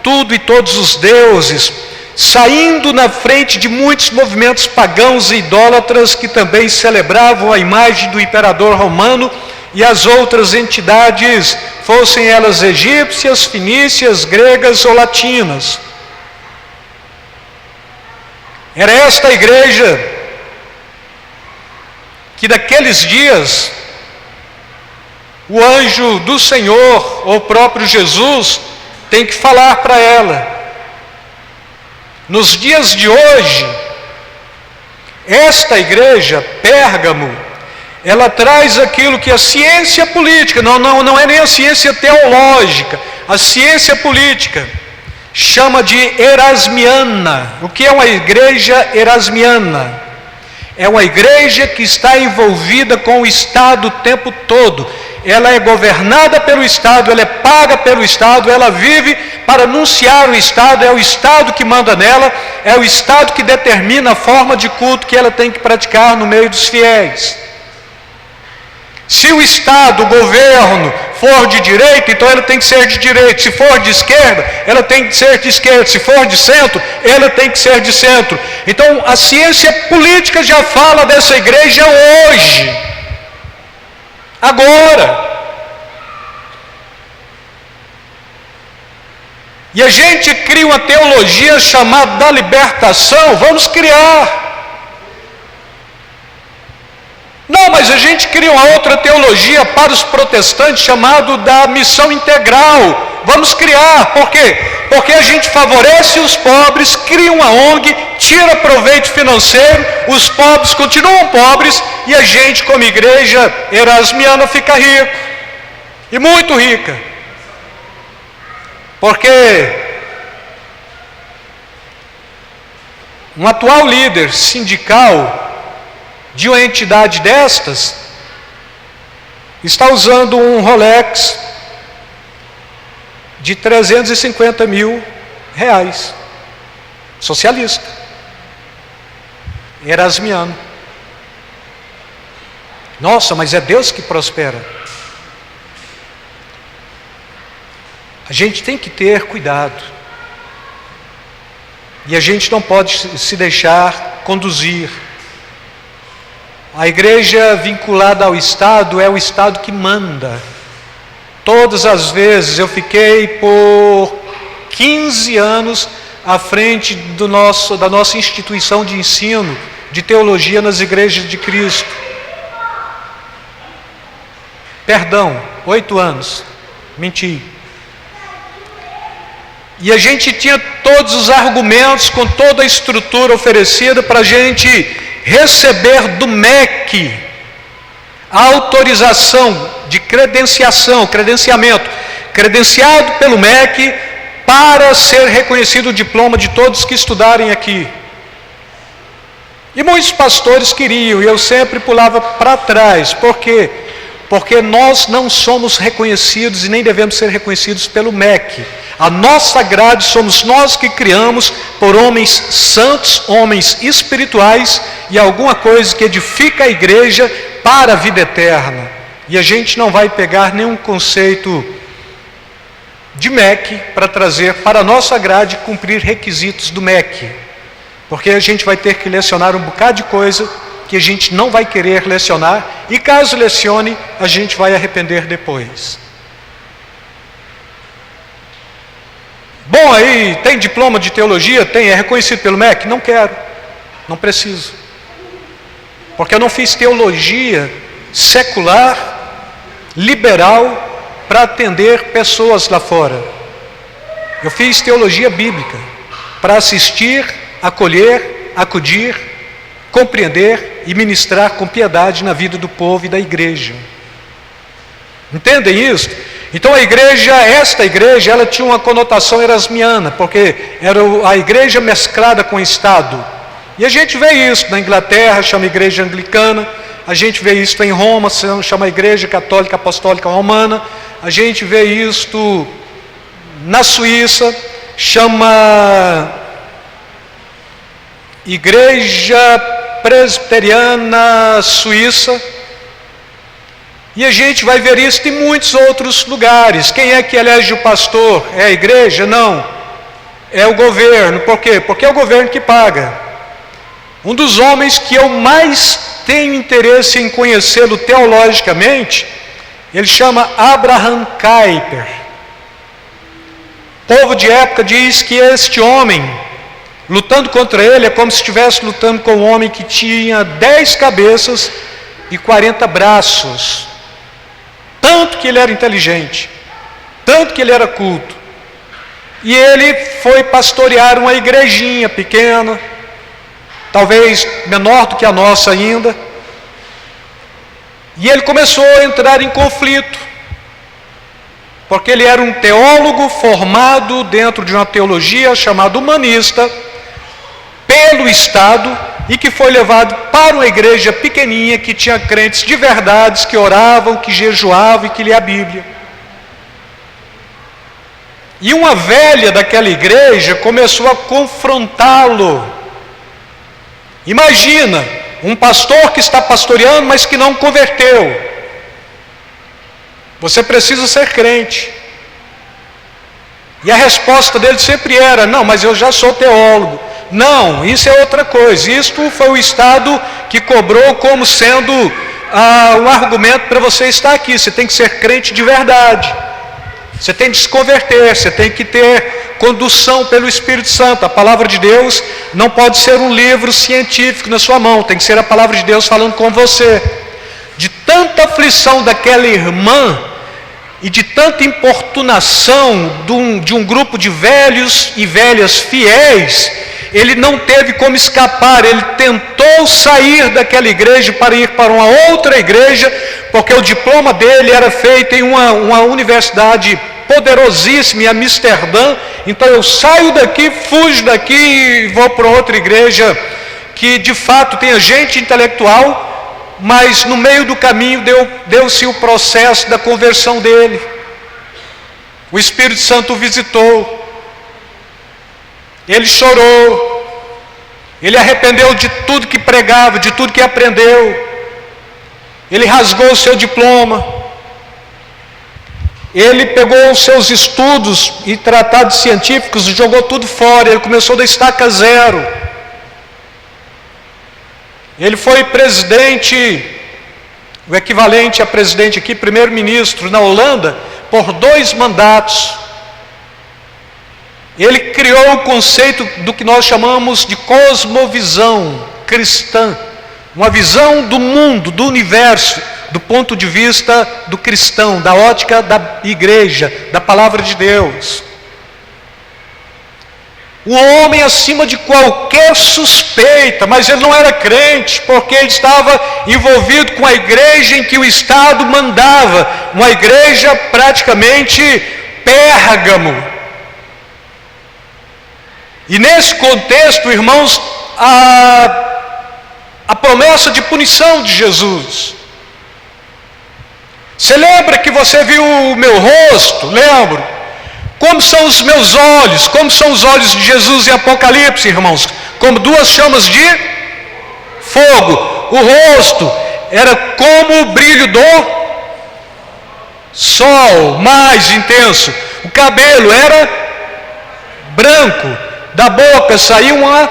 tudo e todos os deuses, saindo na frente de muitos movimentos pagãos e idólatras que também celebravam a imagem do imperador romano e as outras entidades, fossem elas egípcias, fenícias, gregas ou latinas. Era esta a igreja que daqueles dias o anjo do Senhor, ou o próprio Jesus, tem que falar para ela. Nos dias de hoje, esta igreja, Pérgamo, ela traz aquilo que a ciência política, não é nem a ciência teológica, a ciência política, chama de erasmiana. O que é uma igreja erasmiana? É uma igreja que está envolvida com o Estado o tempo todo. Ela é governada pelo Estado, ela é paga pelo Estado, ela vive para anunciar o Estado, é o Estado que manda nela, é o Estado que determina a forma de culto que ela tem que praticar no meio dos fiéis. Se o Estado, o governo, for de direita, então ela tem que ser de direita. Se for de esquerda, ela tem que ser de esquerda. Se for de centro, ela tem que ser de centro. Então a ciência política já fala dessa igreja hoje, agora. E a gente cria uma teologia chamada da libertação. Vamos criar. Não, mas a gente cria uma outra teologia para os protestantes chamado da missão integral. Vamos criar. Por quê? Porque a gente favorece os pobres, cria uma ONG, tira proveito financeiro, os pobres continuam pobres e a gente, como igreja erasmiana, fica rico. E muito rica. Porque um atual líder sindical de uma entidade destas está usando um Rolex de 350 mil reais, socialista, erasmiano. Nossa, mas é Deus que prospera. A gente tem que ter cuidado, e a gente não pode se deixar conduzir. A igreja vinculada ao Estado é o Estado que manda. Todas as vezes eu fiquei por 15 anos à frente da nossa instituição de ensino de teologia nas igrejas de Cristo. Perdão, 8 anos, menti. E a gente tinha todos os argumentos, com toda a estrutura oferecida para a gente receber do MEC a autorização de credenciamento, credenciado pelo MEC para ser reconhecido o diploma de todos que estudarem aqui. E muitos pastores queriam, e eu sempre pulava para trás. Por quê? Porque nós não somos reconhecidos e nem devemos ser reconhecidos pelo MEC. A nossa grade somos nós que criamos por homens santos, homens espirituais e alguma coisa que edifica a igreja para a vida eterna. E a gente não vai pegar nenhum conceito de MEC para trazer para a nossa grade cumprir requisitos do MEC. Porque a gente vai ter que lecionar um bocado de coisa que a gente não vai querer lecionar, e caso lecione, a gente vai arrepender depois. Bom, aí tem diploma de teologia? Tem, é reconhecido pelo MEC? Não quero, não preciso. Porque eu não fiz teologia secular, liberal, para atender pessoas lá fora. Eu fiz teologia bíblica, para assistir, acolher, acudir, compreender e ministrar com piedade na vida do povo e da igreja. Entendem isso? Então a igreja, esta igreja, ela tinha uma conotação erasmiana, porque era a igreja mesclada com o Estado. E a gente vê isso na Inglaterra, chama igreja anglicana, a gente vê isso em Roma, chama igreja católica apostólica romana, a gente vê isto na Suíça, chama igreja presbiteriana suíça, e a gente vai ver isso em muitos outros lugares. Quem é que elege o pastor? É a igreja? Não, é o governo. Por quê? Porque é o governo que paga. Um dos homens que eu mais tenho interesse em conhecê-lo teologicamente, ele chama Abraham Kuyper. O povo de época diz que este homem, lutando contra ele, é como se estivesse lutando com um homem que tinha 10 cabeças e 40 braços. Tanto que ele era inteligente, tanto que ele era culto. E ele foi pastorear uma igrejinha pequena, talvez menor do que a nossa ainda. E ele começou a entrar em conflito, porque ele era um teólogo formado dentro de uma teologia chamada humanista, pelo Estado, e que foi levado para uma igreja pequeninha que tinha crentes de verdades, que oravam, que jejuavam e que liam a Bíblia. E uma velha daquela igreja começou a confrontá-lo. Imagina, um pastor que está pastoreando, mas que não converteu. Você precisa ser crente. E a resposta dele sempre era: não, mas eu já sou teólogo. Não, isso é outra coisa. Isto foi o Estado que cobrou como sendo um argumento para você estar aqui. Você tem que ser crente de verdade. Você tem que se converter, você tem que ter condução pelo Espírito Santo. A palavra de Deus não pode ser um livro científico na sua mão, tem que ser a palavra de Deus falando com você. De tanta aflição daquela irmã e de tanta importunação de um grupo de velhos e velhas fiéis, ele não teve como escapar. Ele tentou sair daquela igreja para ir para uma outra igreja, porque o diploma dele era feito em uma universidade poderosíssima em Amsterdã. Então eu saio daqui, fujo daqui e vou para outra igreja que de fato tenha gente intelectual, mas no meio do caminho deu-se o processo da conversão dele. O Espírito Santo o visitou. Ele chorou, ele arrependeu de tudo que pregava, de tudo que aprendeu, ele rasgou o seu diploma, ele pegou os seus estudos e tratados científicos e jogou tudo fora. Ele começou da estaca zero. Ele foi presidente, o equivalente a presidente aqui, primeiro-ministro na Holanda, por 2 mandatos. Ele criou o conceito do que nós chamamos de cosmovisão cristã, uma visão do mundo, do universo, do ponto de vista do cristão, da ótica da igreja, da palavra de Deus. O homem acima de qualquer suspeita, mas ele não era crente, porque ele estava envolvido com a igreja em que o Estado mandava, uma igreja praticamente Pérgamo. E nesse contexto, irmãos, a promessa de punição de Jesus. Você lembra que você viu o meu rosto? Lembro. Como são os meus olhos? Como são os olhos de Jesus em Apocalipse, irmãos? Como duas chamas de fogo. O rosto era como o brilho do sol, mais intenso. O cabelo era branco. Da boca saía uma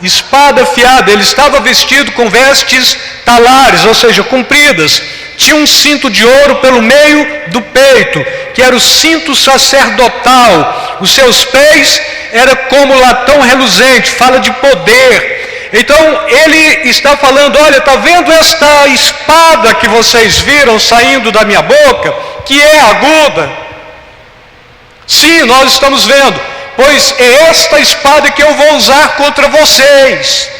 espada afiada. Ele estava vestido com vestes talares, ou seja, compridas. Tinha um cinto de ouro pelo meio do peito, que era o cinto sacerdotal. Os seus pés eram como latão reluzente, fala de poder. Então ele está falando: olha, está vendo esta espada que vocês viram saindo da minha boca, que é aguda? Sim, nós estamos vendo, pois é esta espada que eu vou usar contra vocês.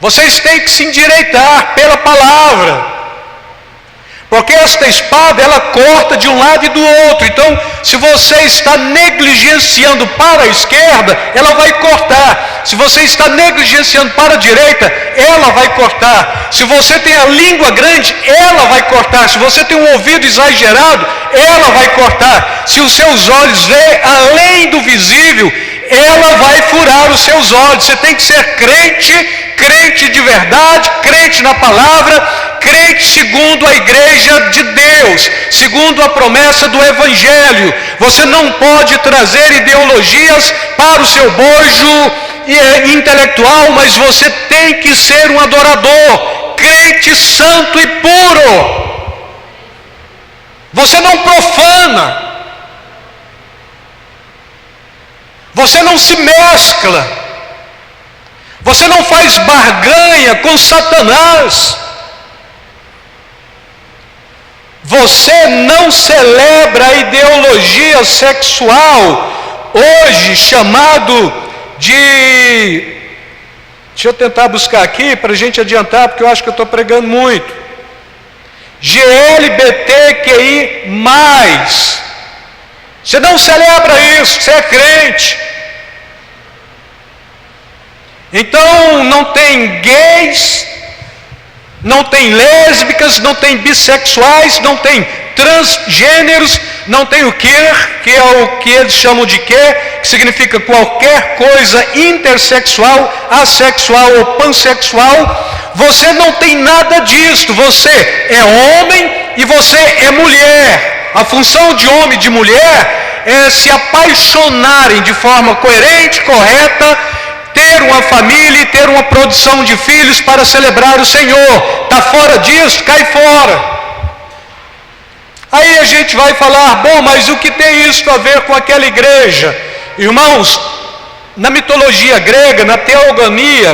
Vocês têm que se endireitar pela palavra, porque esta espada, ela corta de um lado e do outro. Então, se você está negligenciando para a esquerda, ela vai cortar. Se você está negligenciando para a direita, ela vai cortar. Se você tem a língua grande, ela vai cortar. Se você tem um ouvido exagerado, ela vai cortar. Se os seus olhos veem além do visível, ela vai furar os seus olhos. Você tem que ser crente de verdade, crente na palavra, crente segundo a igreja de Deus, segundo a promessa do Evangelho. Você não pode trazer ideologias para o seu bojo intelectual, mas você tem que ser um adorador, crente santo e puro. Você não profana, você não se mescla, você não faz barganha com Satanás, você não celebra a ideologia sexual, hoje chamado de... Deixa eu tentar buscar aqui para a gente adiantar, porque eu acho que eu estou pregando muito. GLBTQI+. Você não celebra isso, você é crente. Então não tem gays, não tem lésbicas, não tem bissexuais, não tem transgêneros, não tem o queer, que é o que eles chamam de queer, que significa qualquer coisa intersexual, assexual ou pansexual. Você não tem nada disto. Você é homem e você é mulher. A função de homem e de mulher é se apaixonarem de forma coerente, correta, ter uma família e ter uma produção de filhos para celebrar o Senhor. Está fora disso? Cai fora. Aí a gente vai falar: bom, mas o que tem isso a ver com aquela igreja? Irmãos, na mitologia grega, na teogonia,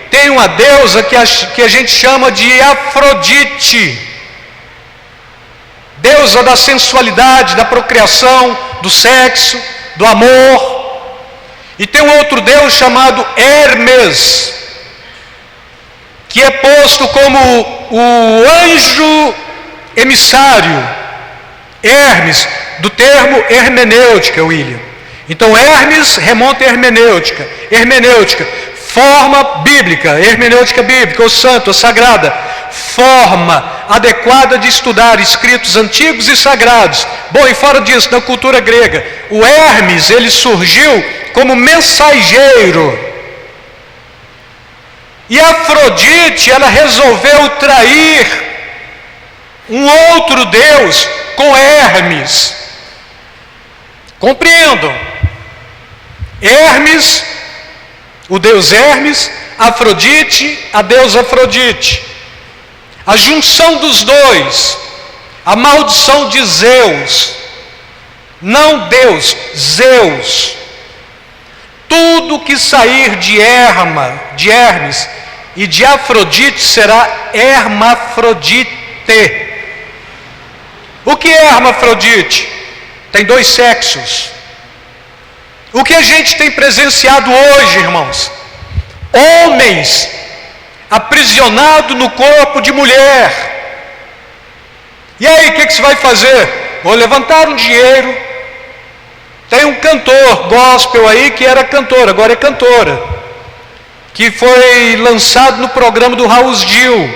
tem uma deusa que a gente chama de Afrodite, deusa da sensualidade, da procriação, do sexo, do amor. E tem um outro deus chamado Hermes, que é posto como o anjo emissário. Hermes, do termo hermenêutica, William. Então Hermes remonta a hermenêutica. Hermenêutica, forma bíblica, hermenêutica bíblica, ou santo, ou sagrada, forma adequada de estudar escritos antigos e sagrados. Bom, e fora disso, na cultura grega, o Hermes, ele surgiu como mensageiro. E Afrodite, ela resolveu trair um outro deus com Hermes. Compreendam? Hermes, o deus Hermes, Afrodite, a deusa Afrodite. A junção dos dois, a maldição de Zeus, não Deus, Zeus. Tudo que sair de Hermes e de Afrodite será hermafrodite. O que é hermafrodite? Tem dois sexos. O que a gente tem presenciado hoje, irmãos? Homens aprisionados no corpo de mulher. E aí, o que você vai fazer? Vou levantar um dinheiro. Tem um cantor gospel aí que era cantor, agora é cantora, que foi lançado no programa do Raul Gil.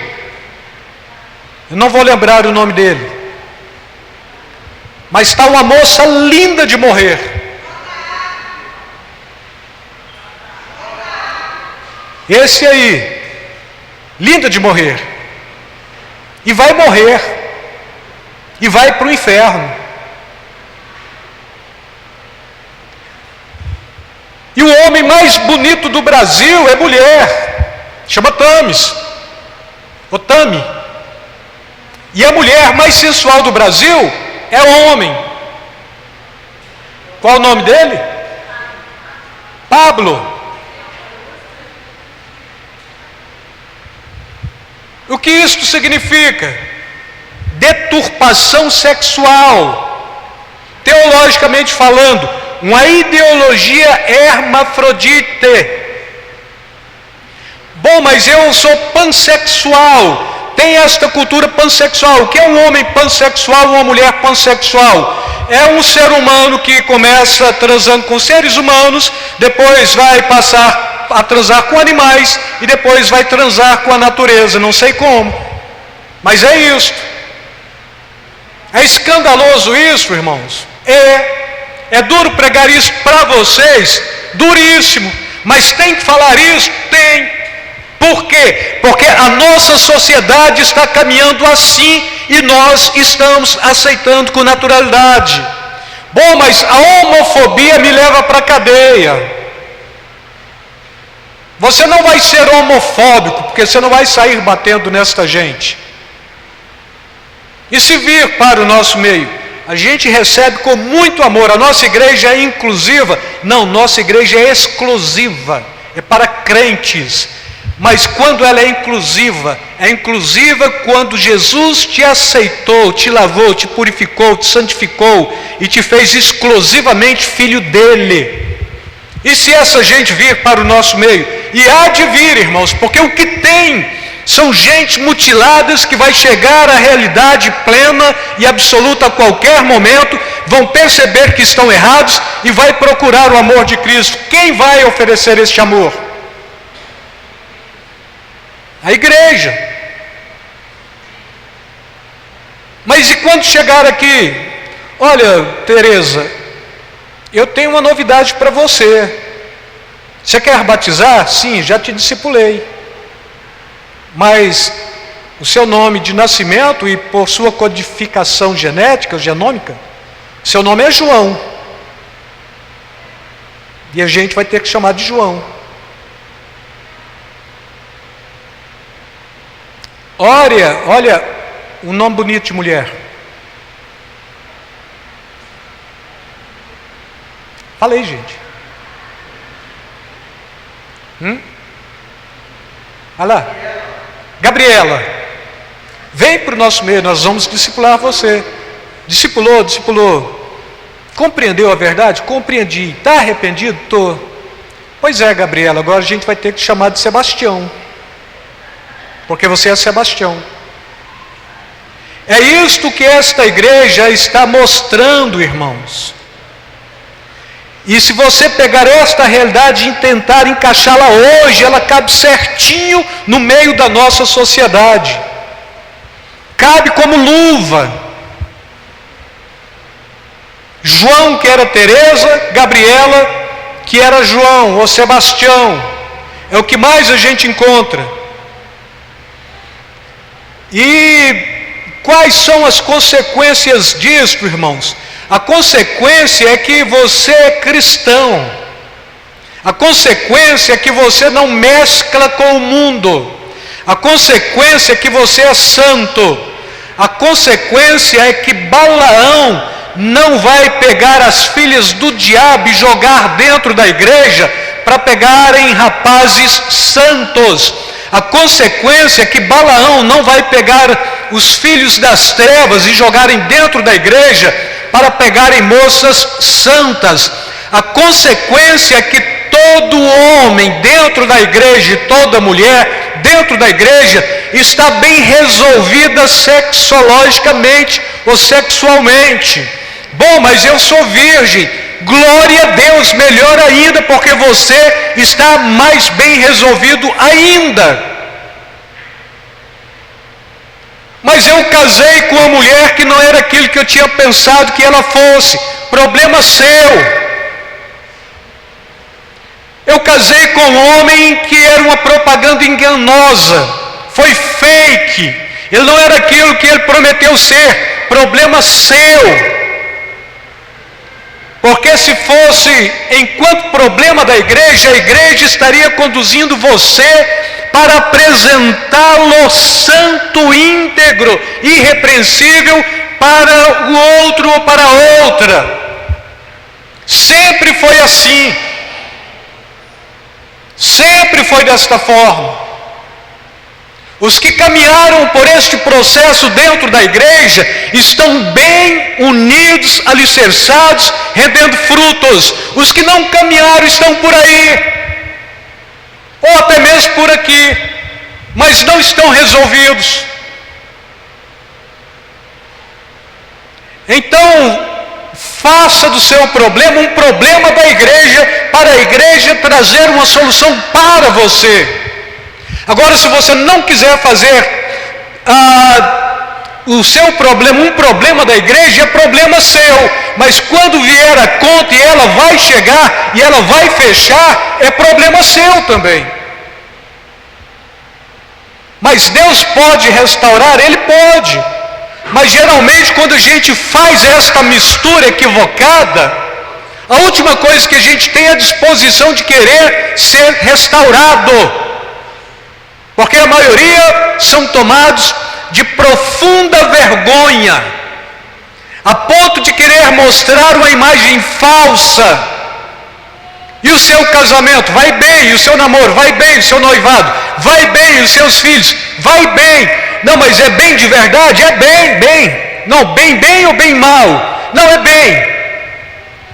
Eu não vou lembrar o nome dele. Mas está uma moça linda de morrer. Esse aí, linda de morrer. E vai morrer. E vai para o inferno. E o homem mais bonito do Brasil é mulher. Chama Tamis. Ou Tami. E a mulher mais sensual do Brasil é homem. Qual o nome dele? Pablo. O que isto significa? Deturpação sexual. Teologicamente falando, uma ideologia hermafrodite. Bom, mas eu sou pansexual. Tem esta cultura pansexual. O que é um homem pansexual ou uma mulher pansexual? É um ser humano que começa transando com seres humanos, depois vai passar a transar com animais e depois vai transar com a natureza. Não sei como, mas é isso. É escandaloso isso, irmãos. É duro pregar isso para vocês, duríssimo, mas tem que falar isso? Tem. Por quê? Porque a nossa sociedade está caminhando assim e nós estamos aceitando com naturalidade. Bom, mas a homofobia me leva para a cadeia. Você não vai ser homofóbico, porque você não vai sair batendo nesta gente. E se vir para o nosso meio, a gente recebe com muito amor. A nossa igreja é inclusiva? Não, nossa igreja é exclusiva, é para crentes. Mas quando ela é inclusiva quando Jesus te aceitou, te lavou, te purificou, te santificou e te fez exclusivamente filho dele. E se essa gente vir para o nosso meio? E há de vir, irmãos, porque o que tem são gente mutiladas que vai chegar à realidade plena e absoluta a qualquer momento, vão perceber que estão errados e vai procurar o amor de Cristo. Quem vai oferecer este amor? A igreja. Mas e quando chegar aqui? Olha, Tereza, eu tenho uma novidade para você. Você quer batizar? Sim, já te discipulei. Mas o seu nome de nascimento e por sua codificação genética, genômica, seu nome é João. E a gente vai ter que chamar de João. Olha, um nome bonito de mulher. Fala aí, gente. Olha lá. Gabriela. Vem para o nosso meio, nós vamos discipular você. Discipulou. Compreendeu a verdade? Compreendi. Está arrependido? Estou. Pois é, Gabriela, agora a gente vai ter que chamar de Sebastião. Porque você é Sebastião. É isto que esta igreja está mostrando, irmãos. E se você pegar esta realidade e tentar encaixá-la hoje, ela cabe certinho no meio da nossa sociedade. Cabe como luva. João, que era Teresa, Gabriela, que era João ou Sebastião. É o que mais a gente encontra. E quais são as consequências disso, irmãos? A consequência é que você é cristão. A consequência é que você não mescla com o mundo. A consequência é que você é santo. A consequência é que Balaão não vai pegar as filhas do diabo e jogar dentro da igreja para pegarem rapazes santos. A consequência é que Balaão não vai pegar os filhos das trevas e jogarem dentro da igreja para pegarem moças santas. A consequência é que todo homem dentro da igreja e toda mulher dentro da igreja está bem resolvida sexologicamente ou sexualmente. Bom, mas eu sou virgem. Glória a Deus, melhor ainda, porque você está mais bem resolvido ainda. Mas eu casei com uma mulher que não era aquilo que eu tinha pensado que ela fosse. Problema seu. Eu casei com um homem que era uma propaganda enganosa. Foi fake. Ele não era aquilo que ele prometeu ser. Problema seu. Porque se fosse enquanto problema da igreja, a igreja estaria conduzindo você para apresentá-lo santo, íntegro, irrepreensível para o outro ou para a outra. Sempre foi assim. Sempre foi desta forma. Os que caminharam por este processo dentro da igreja estão bem unidos, alicerçados, rendendo frutos. Os que não caminharam estão por aí, ou até mesmo por aqui, mas não estão resolvidos. Então, faça do seu problema um problema da igreja, para a igreja trazer uma solução para você. Agora, se você não quiser fazer o seu problema um problema da igreja, é problema seu. Mas quando vier a conta e ela vai chegar e ela vai fechar, é problema seu também. Mas Deus pode restaurar? Ele pode. Mas geralmente quando a gente faz esta mistura equivocada, a última coisa que a gente tem é a disposição de querer ser restaurado. Porque a maioria são tomados de profunda vergonha, a ponto de querer mostrar uma imagem falsa. E o seu casamento vai bem, e o seu namoro vai bem, o seu noivado vai bem, os seus filhos vai bem. Não, mas é bem de verdade? É bem, bem. Não, bem ou bem mal? Não, é bem.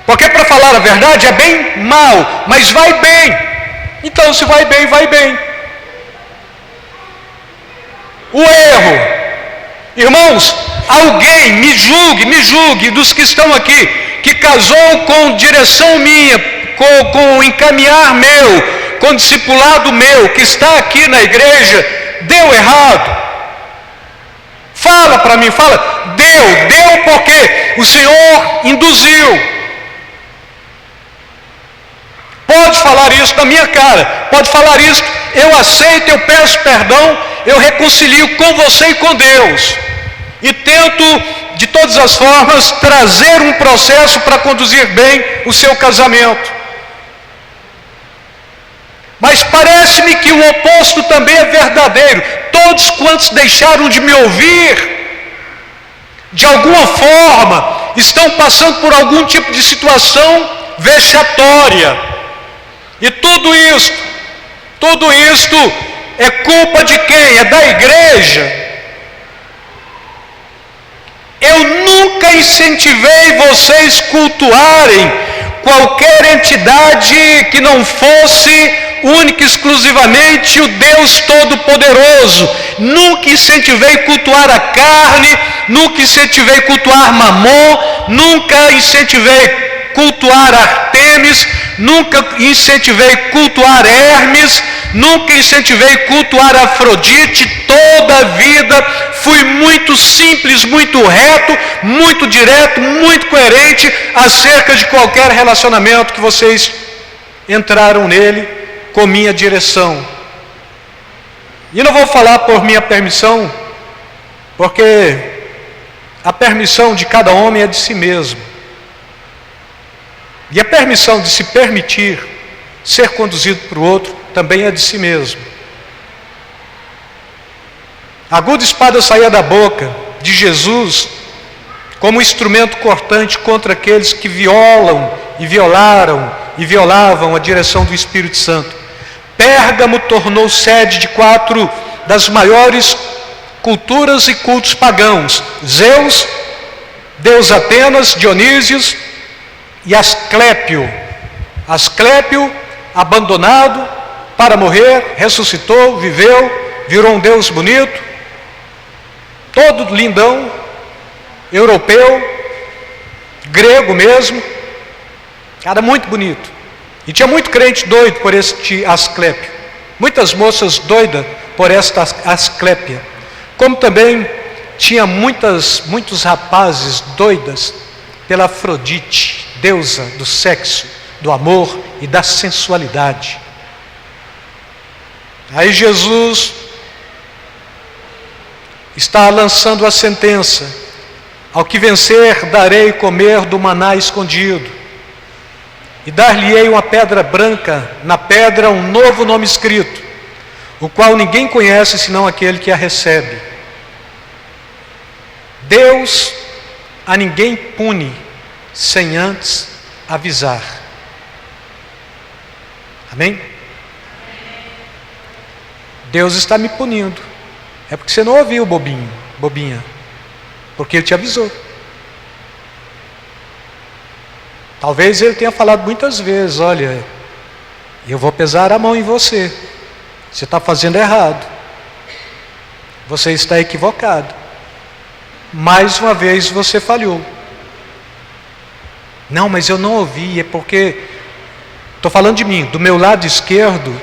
Porque para falar a verdade é bem mal, mas vai bem. Então se vai bem, vai bem. O erro, irmãos, alguém me julgue dos que estão aqui, que casou com direção minha, com encaminhar meu, com discipulado meu, que está aqui na igreja, deu errado. Fala para mim, fala, deu porque o Senhor induziu. Pode falar isso na minha cara, pode falar isso, eu aceito, eu peço perdão, eu reconcilio com você e com Deus, e tento de todas as formas trazer um processo para conduzir bem o seu casamento. Mas parece-me que o oposto também é verdadeiro. Todos quantos deixaram de me ouvir, de alguma forma, estão passando por algum tipo de situação vexatória. E tudo isto é culpa de quem? É da igreja. Eu nunca incentivei vocês cultuarem qualquer entidade que não fosse única e exclusivamente o Deus Todo-Poderoso. Nunca incentivei cultuar a carne, nunca incentivei cultuar Mamon, nunca incentivei cultuar Artemis, nunca incentivei cultuar Hermes, nunca incentivei cultuar Afrodite. Toda a vida fui muito simples, muito reto, muito direto, muito coerente acerca de qualquer relacionamento que vocês entraram nele com minha direção. E não vou falar por minha permissão, porque a permissão de cada homem é de si mesmo. E a permissão de se permitir ser conduzido por outro também é de si mesmo. A aguda espada saía da boca de Jesus como instrumento cortante contra aqueles que violam e violaram e violavam a direção do Espírito Santo. Pérgamo tornou sede de 4 das maiores culturas e cultos pagãos: Zeus, Deus Atenas, Dionísios e Asclépio. Asclépio, abandonado para morrer, ressuscitou, viveu, virou um Deus bonito, todo lindão, europeu, grego mesmo, cara muito bonito. E tinha muito crente doido por este Asclépio, muitas moças doidas por esta Asclépia, como também tinha muitos rapazes doidas pela Afrodite, deusa do sexo, do amor e da sensualidade. Aí Jesus está lançando a sentença: ao que vencer, darei comer do maná escondido, e dar-lhe-ei uma pedra branca, na pedra um novo nome escrito, o qual ninguém conhece senão aquele que a recebe. Deus a ninguém pune sem antes avisar. Amém? Deus está me punindo. É porque você não ouviu, bobinha. Porque Ele te avisou. Talvez Ele tenha falado muitas vezes: olha, eu vou pesar a mão em você. Você está fazendo errado. Você está equivocado. Mais uma vez você falhou. Não, mas eu não ouvi. É porque, estou falando de mim, do meu lado esquerdo,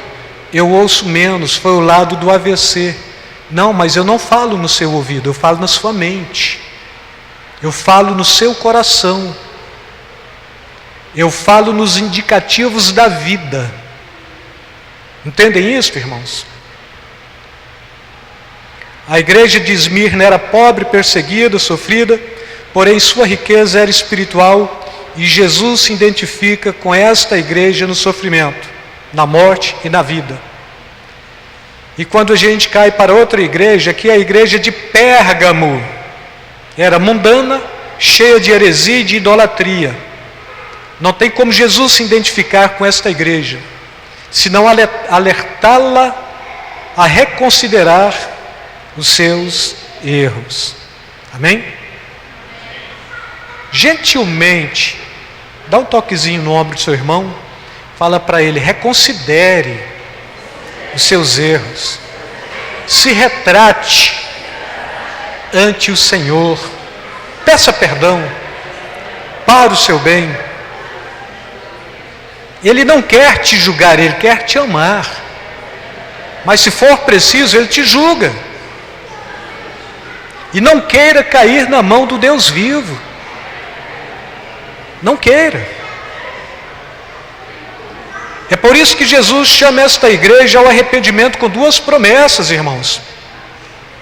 eu ouço menos. Foi o lado do AVC. Não, mas eu não falo no seu ouvido, eu falo na sua mente. Eu falo no seu coração. Eu falo nos indicativos da vida. Entendem isso, irmãos? A igreja de Esmirna era pobre, perseguida, sofrida, porém sua riqueza era espiritual, e Jesus se identifica com esta igreja no sofrimento, na morte e na vida. E quando a gente cai para outra igreja, que é a igreja de Pérgamo, era mundana, cheia de heresia e de idolatria. Não tem como Jesus se identificar com esta igreja, senão alertá-la a reconsiderar os seus erros. Amém? Gentilmente, dá um toquezinho no ombro do seu irmão, fala para ele: reconsidere os seus erros, se retrate ante o Senhor, peça perdão para o seu bem. Ele não quer te julgar, Ele quer te amar, mas se for preciso, Ele te julga. E não queira cair na mão do Deus vivo, não queira. É por isso que Jesus chama esta igreja ao arrependimento com duas promessas, irmãos: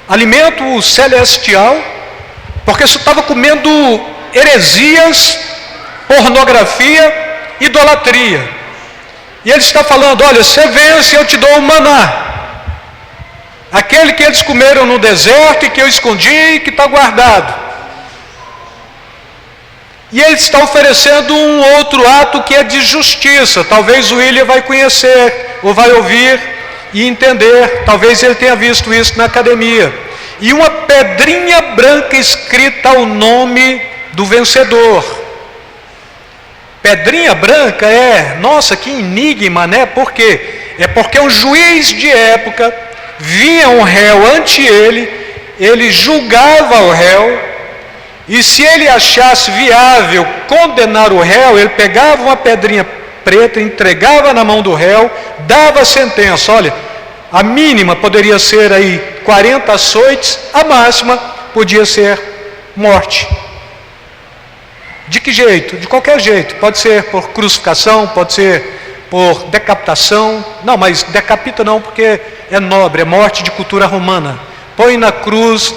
alimento celestial, porque você estava comendo heresias, pornografia, idolatria. E Ele está falando: olha, você vence, eu te dou o maná, aquele que eles comeram no deserto e que eu escondi e que está guardado. E Ele está oferecendo um outro ato que é de justiça. Talvez o William vai conhecer, ou vai ouvir e entender. Talvez ele tenha visto isso na academia. E uma pedrinha branca escrita o nome do vencedor. Pedrinha branca nossa, que enigma, né? Por quê? É porque um juiz de época vinha um réu ante ele julgava o réu, e se ele achasse viável condenar o réu, ele pegava uma pedrinha preta, entregava na mão do réu, dava a sentença. Olha, a mínima poderia ser aí 40 açoites, a máxima podia ser morte. De que jeito? De qualquer jeito. Pode ser por crucificação, pode ser por decapitação. Não, mas decapita não, porque é nobre, é morte de cultura romana. Põe na cruz,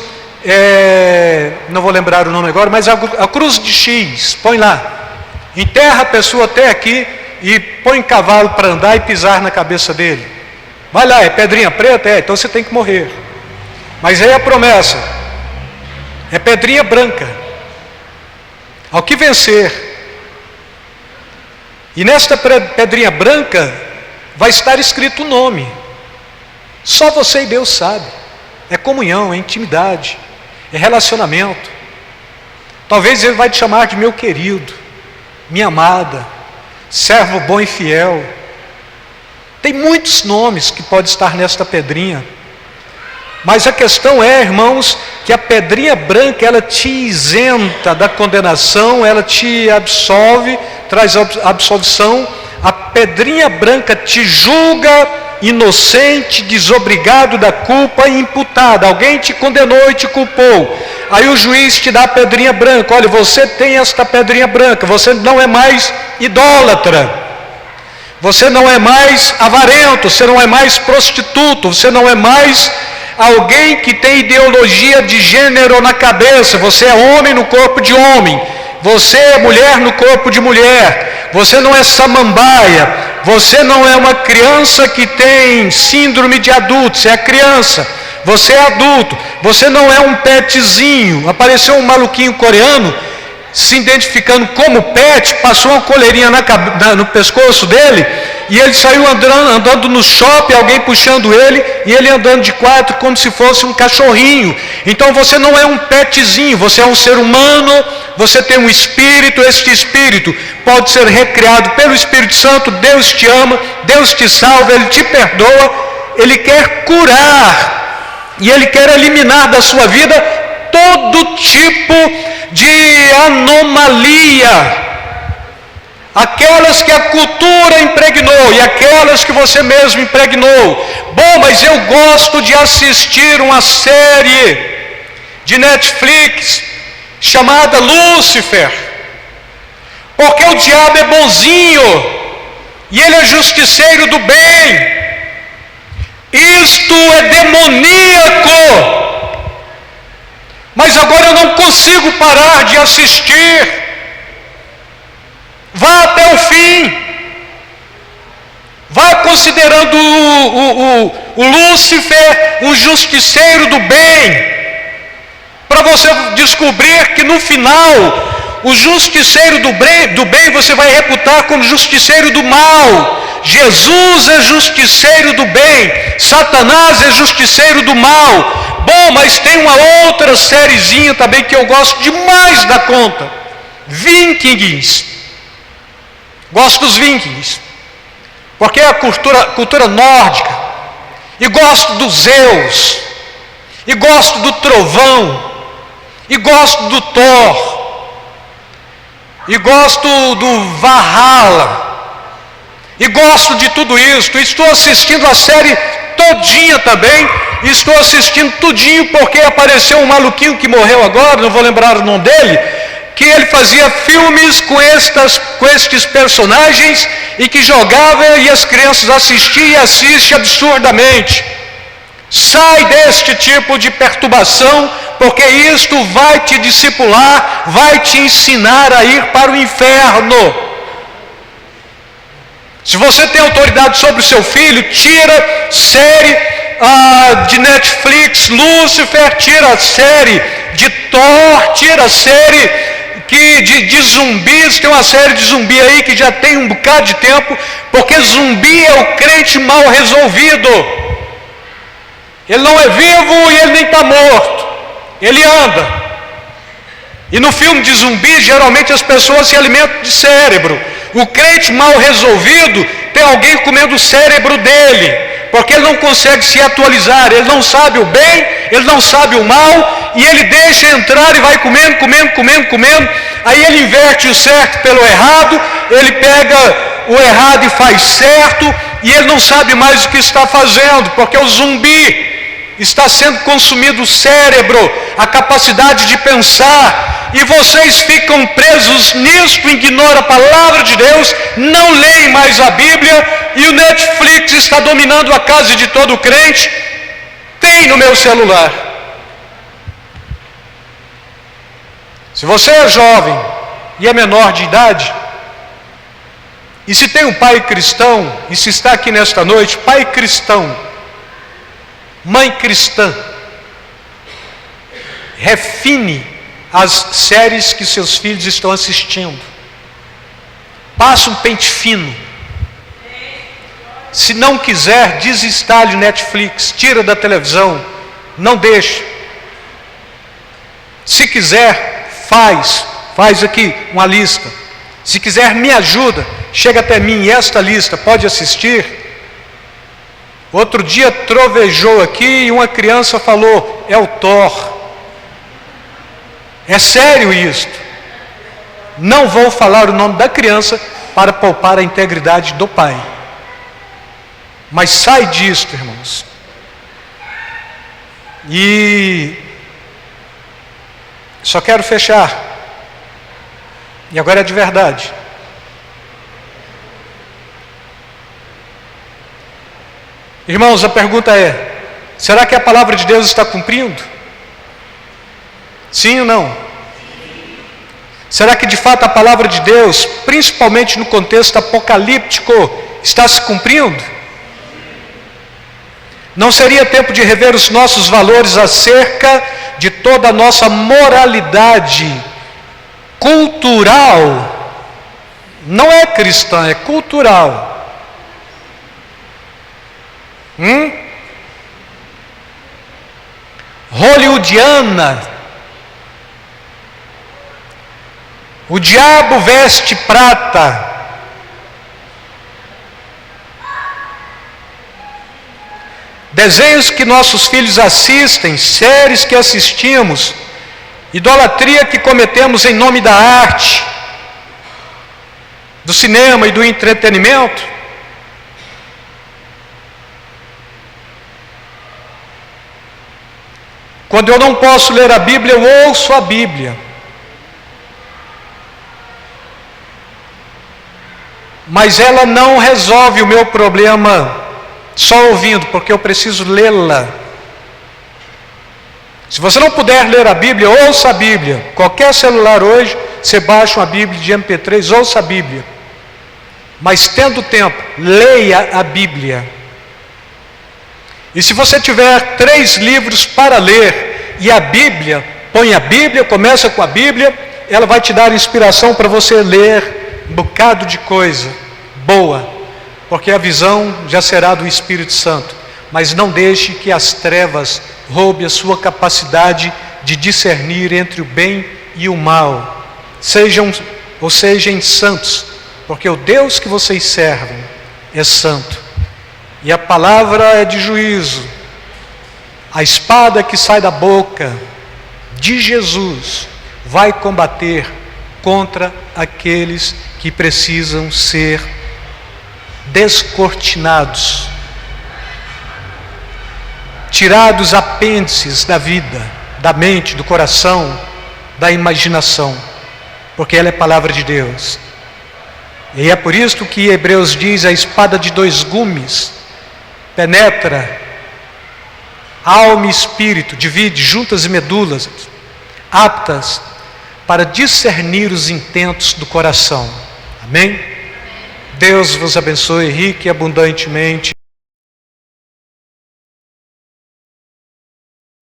não vou lembrar o nome agora, mas a cruz de X, põe lá. Enterra a pessoa até aqui e põe cavalo para andar e pisar na cabeça dele. Vai lá, é pedrinha preta? Então você tem que morrer. Mas aí a promessa é pedrinha branca. Ao que vencer. E nesta pedrinha branca vai estar escrito o nome. Só você e Deus sabe. É comunhão, é intimidade, é relacionamento. Talvez Ele vai te chamar de meu querido, minha amada, servo bom e fiel. Tem muitos nomes que podem estar nesta pedrinha. Mas a questão é, irmãos, que a pedrinha branca, ela te isenta da condenação, ela te absolve, traz absolvição. A pedrinha branca te julga inocente, desobrigado da culpa imputada. Alguém te condenou e te culpou. Aí o juiz te dá a pedrinha branca. Olha, você tem esta pedrinha branca. Você não é mais idólatra. Você não é mais avarento. Você não é mais prostituto. Você não é mais alguém que tem ideologia de gênero na cabeça. Você é homem no corpo de homem. Você é mulher no corpo de mulher. Você não é samambaia. Você não é uma criança que tem síndrome de adulto. Você é criança. Você é adulto. Você não é um petzinho. Apareceu um maluquinho coreano se identificando como pet, passou uma coleirinha no pescoço dele, e ele saiu andando no shopping, alguém puxando ele, e ele andando de quatro como se fosse um cachorrinho. Então você não é um petzinho, você é um ser humano, você tem um espírito. Este espírito pode ser recriado pelo Espírito Santo. Deus te ama, Deus te salva, Ele te perdoa, Ele quer curar, e Ele quer eliminar da sua vida todo tipo de anomalia, aquelas que a cultura impregnou e aquelas que você mesmo impregnou. Bom, mas eu gosto de assistir uma série de Netflix chamada Lúcifer, porque o diabo é bonzinho e ele é justiceiro do bem. Isto é demoníaco. Mas agora eu não consigo parar de assistir. Vá até o fim. Vá considerando o Lúcifer um justiceiro do bem, para você descobrir que no final o justiceiro do bem você vai reputar como justiceiro do mal. Jesus é justiceiro do bem, Satanás é justiceiro do mal. Bom, mas tem uma outra sériezinha também que eu gosto demais da conta: Vikings. Gosto dos Vikings, porque é a cultura nórdica, e gosto dos Zeus, e gosto do trovão, e gosto do Thor, e gosto do Valhalla, e gosto de tudo isso. Estou assistindo a série todinha também, estou assistindo tudinho porque apareceu um maluquinho que morreu agora, não vou lembrar o nome dele, que ele fazia filmes com estes personagens e que jogava, e as crianças assistiam e assistem absurdamente. Sai deste tipo de perturbação, porque isto vai te discipular, vai te ensinar a ir para o inferno. Se você tem autoridade sobre o seu filho, tira série de Netflix, Lúcifer, tira a série de Thor, tira a série de zumbis. Tem uma série de zumbi aí que já tem um bocado de tempo, porque zumbi é o crente mal resolvido. Ele não é vivo e ele nem está morto, ele anda. E no filme de zumbi, geralmente as pessoas se alimentam de cérebro. O crente mal resolvido tem alguém comendo o cérebro dele, porque ele não consegue se atualizar, ele não sabe o bem, ele não sabe o mal, e ele deixa entrar e vai comendo, aí ele inverte o certo pelo errado, ele pega o errado e faz certo, e ele não sabe mais o que está fazendo, porque o zumbi está sendo consumido o cérebro, a capacidade de pensar, e vocês ficam presos nisto, ignoram a palavra de Deus, não leem mais a Bíblia, e o Netflix está dominando a casa de todo crente. Tem no meu celular. Se você é jovem e é menor de idade, e se tem um pai cristão, e se está aqui nesta noite, pai cristão, mãe cristã, refine as séries que seus filhos estão assistindo. Passa um pente fino. Se não quiser, desinstale o Netflix, tira da televisão, não deixe. Se quiser, faz aqui uma lista. Se quiser, me ajuda, chega até mim, e esta lista pode assistir. Outro dia trovejou aqui e uma criança falou: é o Thor. É sério isto. Não vou falar o nome da criança para poupar a integridade do pai. Mas sai disto, irmãos. E só quero fechar. E agora é de verdade. Irmãos, a pergunta é: será que a palavra de Deus está cumprindo? Sim ou não? Será que de fato a palavra de Deus, principalmente no contexto apocalíptico, está se cumprindo? Não seria tempo de rever os nossos valores acerca de toda a nossa moralidade cultural? Não é cristã, é cultural. Hollywoodiana. O diabo veste prata. Desenhos que nossos filhos assistem, séries que assistimos, idolatria que cometemos em nome da arte, do cinema e do entretenimento. Quando eu não posso ler a Bíblia, eu ouço a Bíblia. Mas ela não resolve o meu problema só ouvindo, porque eu preciso lê-la. Se você não puder ler a Bíblia, ouça a Bíblia. Qualquer celular hoje, você baixa uma Bíblia de MP3, ouça a Bíblia. Mas tendo tempo, leia a Bíblia. E se você tiver 3 livros para ler, e a Bíblia, põe a Bíblia, começa com a Bíblia, ela vai te dar inspiração para você ler um bocado de coisa boa, porque a visão já será do Espírito Santo. Mas não deixe que as trevas roubem a sua capacidade de discernir entre o bem e o mal. Sejam santos, porque o Deus que vocês servem é santo. E a palavra é de juízo. A espada que sai da boca de Jesus vai combater contra aqueles que precisam ser descortinados, tirados apêndices da vida, da mente, do coração, da imaginação, porque ela é palavra de Deus. E é por isso que Hebreus diz: a espada de 2 gumes penetra alma e espírito, divide juntas e medulas, aptas para discernir os intentos do coração. Amém? Deus vos abençoe rica e abundantemente.